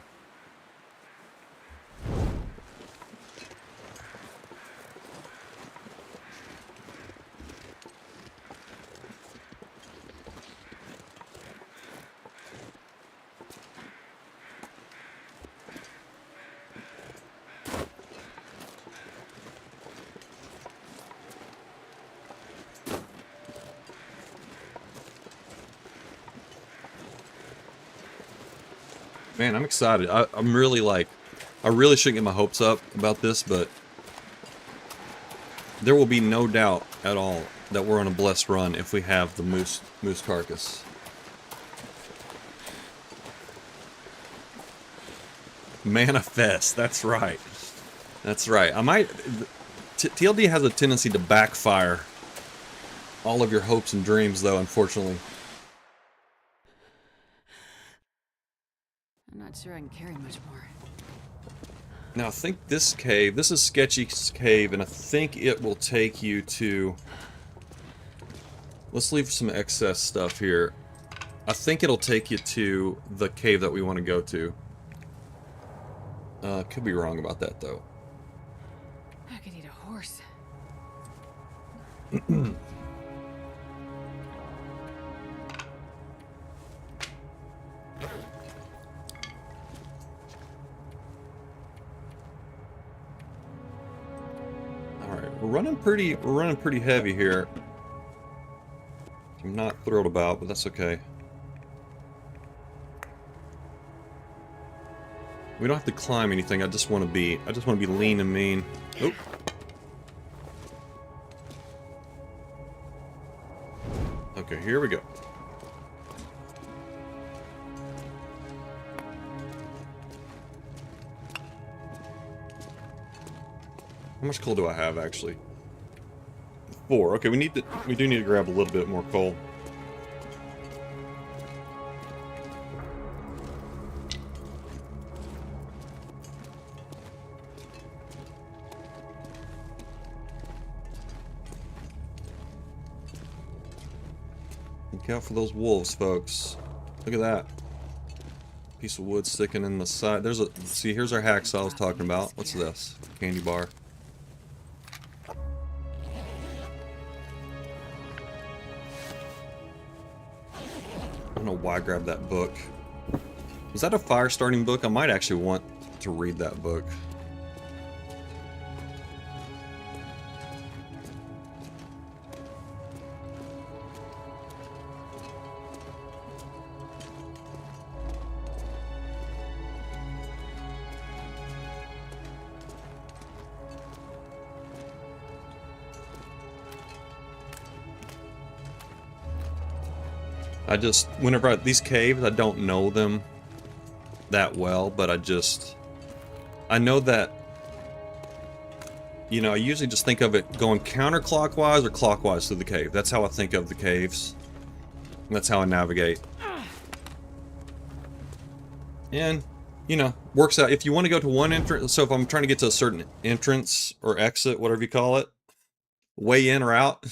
Man, I'm excited. I'm really like, I really shouldn't get my hopes up about this, but there will be no doubt at all that we're on a blessed run if we have the moose carcass. Manifest. That's right. That's right. I might. TLD has a tendency to backfire all of your hopes and dreams, though. Unfortunately.
I'm not sure I can carry much more.
Now, I think this cave, this is Sketchy's cave, and I think it will take you to... Let's leave some excess stuff here. I think it'll take you to the cave that we want to go to. Could be wrong about that, though.
I could eat a horse.
We're running pretty heavy here. I'm not thrilled about, but that's okay. We don't have to climb anything. I just want to be lean and mean. Oop. Okay, here we go. How much coal do I have, actually? 4. Okay, we do need to grab a little bit more coal. Look out for those wolves, folks. Look at that. Piece of wood sticking in the side. There's a... See, here's our hacksaw I was talking about. What's this? Candy bar. I don't know why I grabbed that book. Was that a fire starting book? I might actually want to read that book. I just, whenever these caves, I don't know them that well, but I know that, you know, I usually just think of it going counterclockwise or clockwise through the cave. That's how I think of the caves. And that's how I navigate. And, you know, works out. If you want to go to one entrance, so if I'm trying to get to a certain entrance or exit, whatever you call it, way in or out,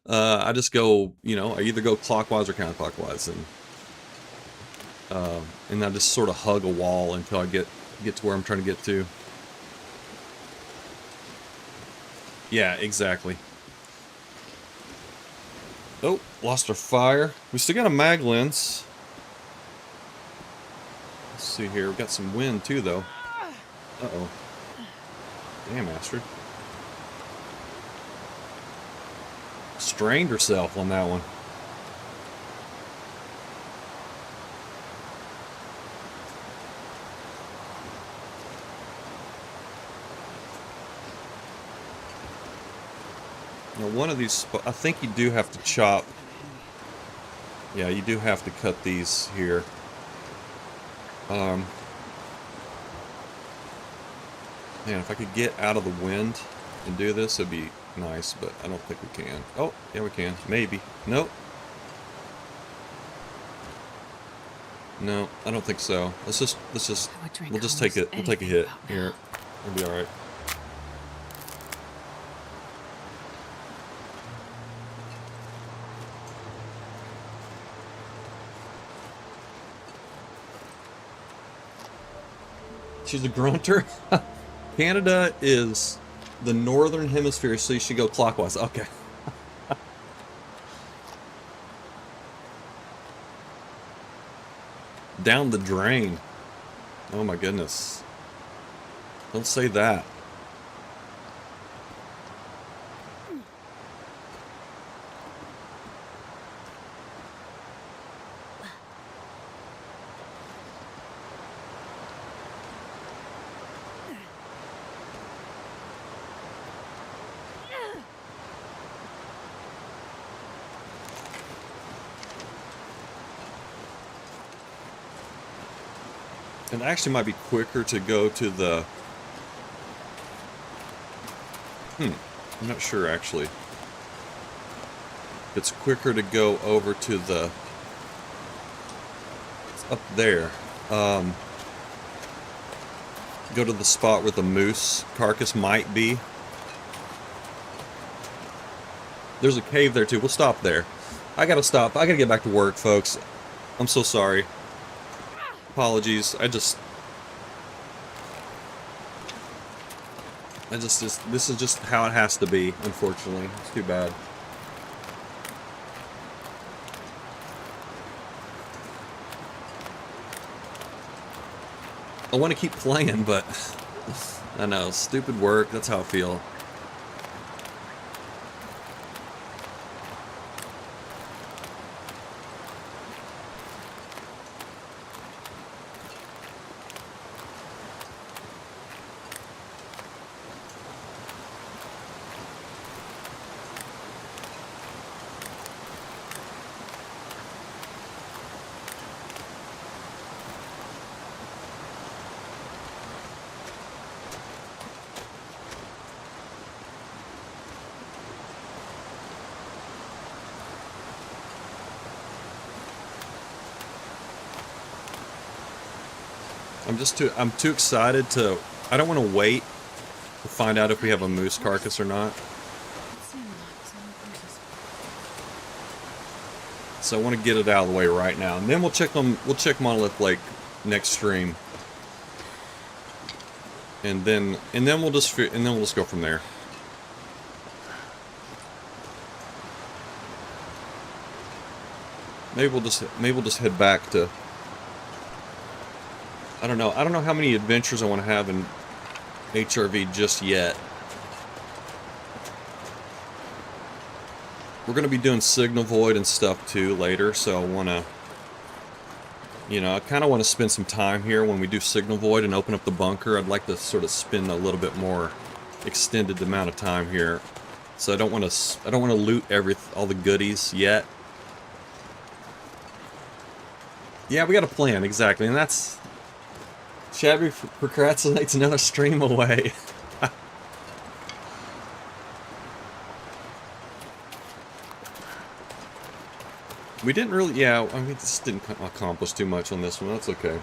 I just go, you know, I either go clockwise or counterclockwise, and I just sort of hug a wall until I get to where I'm trying to get to. Yeah, exactly. Oh, lost our fire. We still got a mag lens. Let's see here. We got some wind too, though. Uh-oh. Damn, Astrid. Strained herself on that one. Now, one of these, I think you do have to chop. Yeah, you do have to cut these here. Man, if I could get out of the wind and do this, it'd be nice, but I don't think we can. Oh, yeah, we can. Maybe. Nope. No, I don't think so. We'll just take it. We'll take a hit here. It'll be all right. She's a grunter. Canada is the northern hemisphere, so you should go clockwise. Okay. Down the drain. Oh my goodness. Don't say that. It actually might be quicker to go to the... I'm not sure, actually. It's quicker to go over to the... It's up there. Go to the spot where the moose carcass might be. There's a cave there, too. We'll stop there. I gotta stop. I gotta get back to work, folks. I'm so sorry. Apologies. This is just how it has to be, unfortunately. It's too bad. I want to keep playing, but I know, stupid work, that's how I feel. I'm too excited to, I don't want to wait to find out if we have a moose carcass or not. So I want to get it out of the way right now, and then we'll check Monolith Lake next stream. And then we'll just go from there. Maybe we'll just head back to, I don't know how many adventures I want to have in HRV just yet. We're going to be doing Signal Void and stuff too later, so I want to, I kind of want to spend some time here when we do Signal Void and open up the bunker. I'd like to sort of spend a little bit more extended amount of time here. So I don't want to loot all the goodies yet. Yeah, we got a plan, exactly, and that's... Shabby procrastinates another stream away. We didn't really, yeah, I mean, this didn't accomplish too much on this one, that's okay.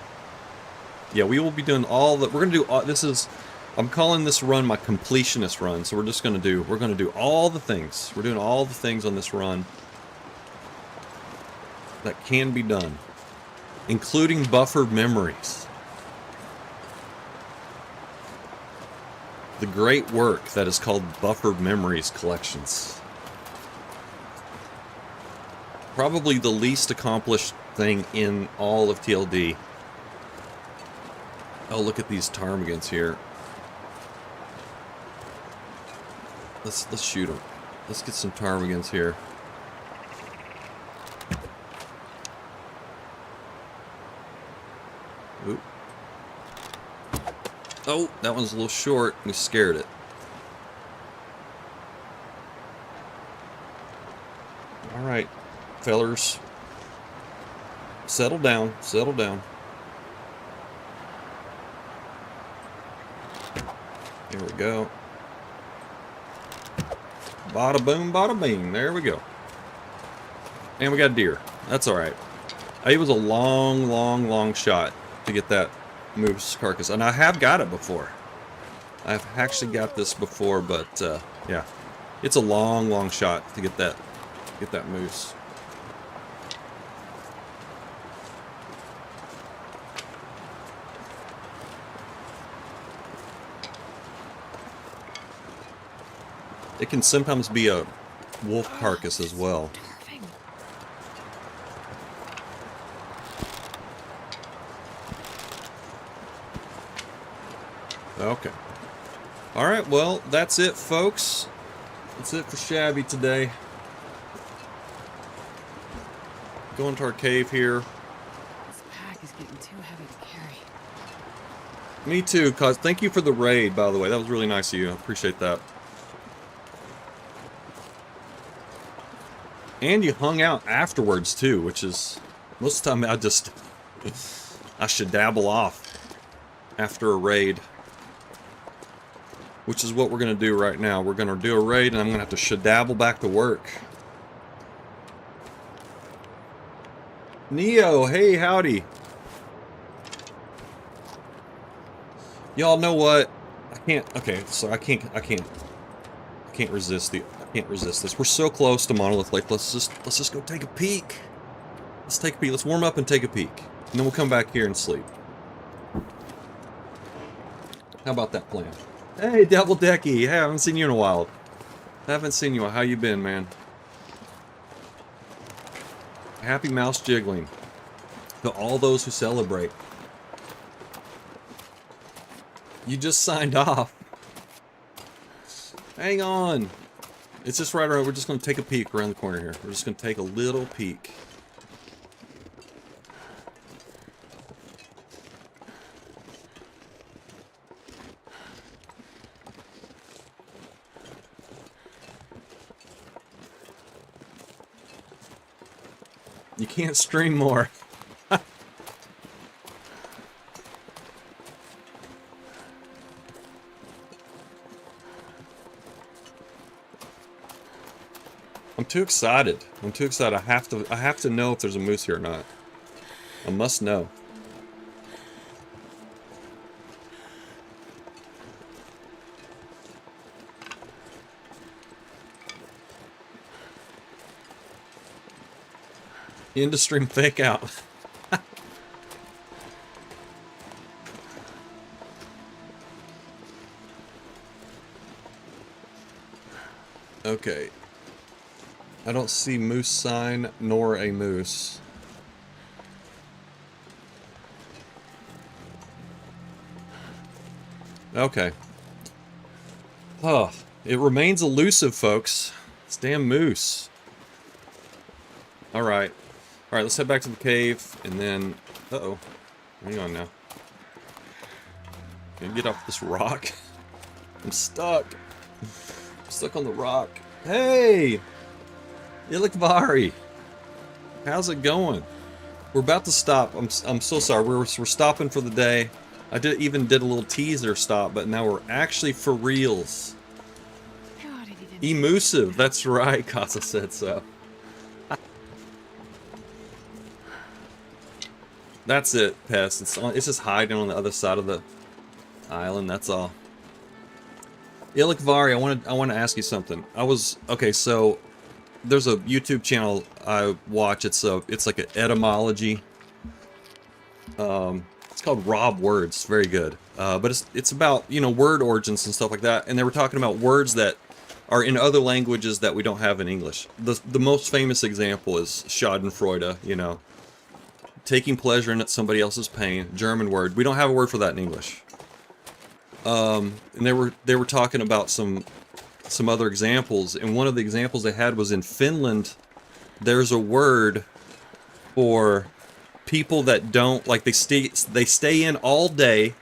Yeah, we will be doing all the, we're going to do, I'm calling this run my completionist run, so we're going to do all the things. We're doing all the things on this run that can be done, including buffered memories. The great work that is called Buffered Memories Collections. Probably the least accomplished thing in all of TLD. Oh, look at these ptarmigans here. Let's shoot them. Let's get some ptarmigans here. Oop. Oh, that one's a little short. We scared it. Alright, fellers. Settle down, settle down. There we go. Bada boom, bada bing. There we go. And we got a deer. That's alright. It was a long shot to get that moose carcass, and I have got it before. I've actually got this before, but yeah, it's a long shot to get that moose. It can sometimes be a wolf carcass as well. Okay. Alright, well, that's it, folks. That's it for Shabby today. Going to our cave here.
This pack is getting too heavy to carry.
Me too, cuz thank you for the raid, by the way. That was really nice of you. I appreciate that. And you hung out afterwards, too, which is... Most of the time, I should dabble off. after a raid. Which is what we're going to do right now. We're going to do a raid, and I'm going to have to shadabble back to work. Neo, hey, howdy. Y'all know what? I can't. Okay, so I can't resist this. We're so close to Monolith Lake. Let's just go take a peek. Let's take a peek. Let's warm up and take a peek, and then we'll come back here and sleep. How about that plan? Hey, Devil Decky. Hey, I haven't seen you in a while. Haven't seen you. How you been, man? Happy mouse jiggling to all those who celebrate. You just signed off. Hang on. It's just right around. We're just going to take a peek around the corner here. We're just going to take a little peek. You can't stream more. I'm too excited. I'm too excited. I have to know if there's a moose here or not. I must know. End of stream fake out. Okay. I don't see moose sign nor a moose. Okay. Oh, it remains elusive, folks. This damn moose. Alright. Alright, let's head back to the cave, and then... Uh-oh. Hang on now. Can I get off this rock? I'm stuck. I'm stuck on the rock. Hey! Ilikvari! How's it going? We're about to stop. I'm so sorry. We're stopping for the day. I even did a little teaser stop, but now we're actually for reals. Emusive. That's right. Casa said so. That's it, Pest. It's just hiding on the other side of the island. That's all. Ilikvari, I want to ask you something. Okay. So there's a YouTube channel I watch. It's like an etymology. It's called Rob Words. It's very good. But it's about, you know, word origins and stuff like that. And they were talking about words that are in other languages that we don't have in English. The most famous example is Schadenfreude. You know. Taking pleasure in somebody else's pain, German word. We don't have a word for that in English. And they were talking about some other examples, and one of the examples they had was in Finland. There's a word for people that don't like they stay in all day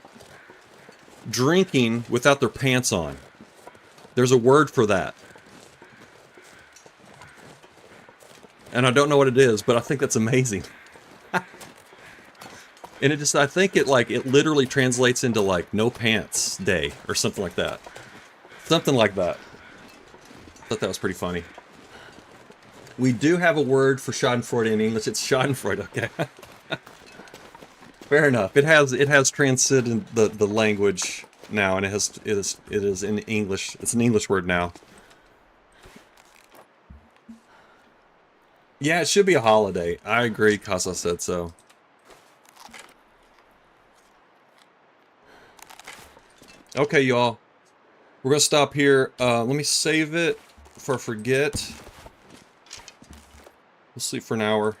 drinking without their pants on. There's a word for that. And I don't know what it is, but I think that's amazing. And I think it literally translates into like no pants day or something like that. Something like that. I thought that was pretty funny. We do have a word for Schadenfreude in English. It's Schadenfreude, okay. Fair enough. It has transcended the language now, and it is in English. It's an English word now. Yeah, it should be a holiday. I agree, Casa said so. Okay, y'all. We're gonna stop here. Let me save it before I forget. We'll sleep for an hour.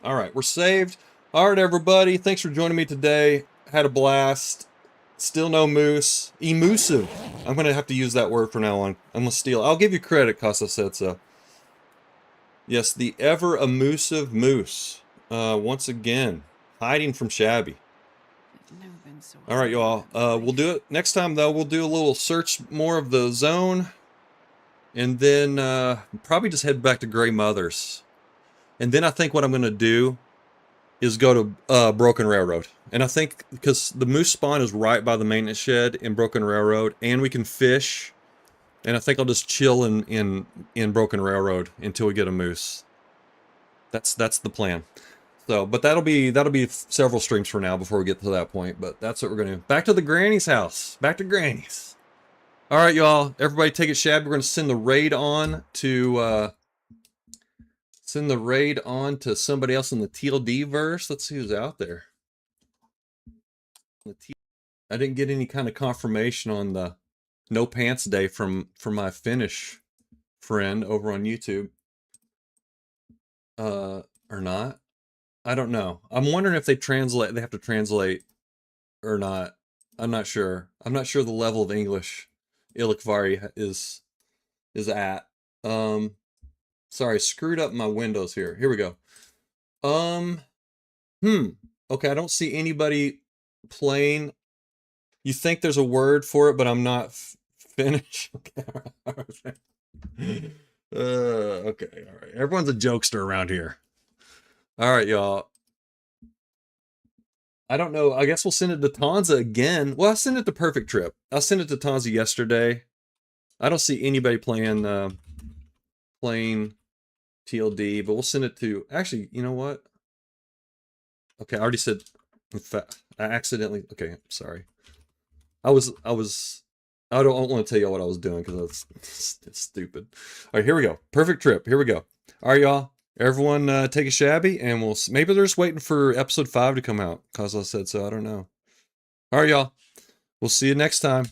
Alright, we're saved. Alright, everybody. Thanks for joining me today. Had a blast. Still no moose. Emusive. I'm gonna have to use that word from now on. I'm gonna steal. I'll give you credit, Casa said so. Yes, the ever elusive moose. Once again, hiding from Shabby. All right, y'all. We'll do it next time, though. We'll do a little search more of the zone, and then probably just head back to Grey Mothers. And then I think what I'm going to do is go to Broken Railroad. And I think because the moose spawn is right by the maintenance shed in Broken Railroad, and we can fish. And I think I'll just chill in Broken Railroad until we get a moose. That's the plan. So, but that'll be several streams from now before we get to that point. But that's what we're gonna do. Back to the granny's house. Back to granny's. All right, y'all. Everybody, take it, Shabby. We're gonna send the raid on to somebody else in the TLD verse. Let's see who's out there. I didn't get any kind of confirmation on the no pants day from my Finnish friend over on YouTube. Or not. I don't know. I'm wondering if they have to translate or not. I'm not sure. I'm not sure the level of English Ilikvari is at. Sorry, screwed up my windows here. Here we go. Okay, I don't see anybody playing. You think there's a word for it, but I'm not Finnish. Okay. Okay, all right. Everyone's a jokester around here. All right, y'all. I don't know. I guess we'll send it to Tanza again. Well, I sent it to Perfect Trip. I sent it to Tanza yesterday. I don't see anybody playing TLD, but we'll send it to. Actually, you know what? Okay, I already said. In fact, I accidentally. Okay, sorry. I don't want to tell y'all what I was doing because it's stupid. All right, here we go. Perfect Trip. Here we go. All right, y'all. Everyone take a Shabby, and maybe they're just waiting for episode 5 to come out, because I said so. I don't know. All right, y'all. We'll see you next time.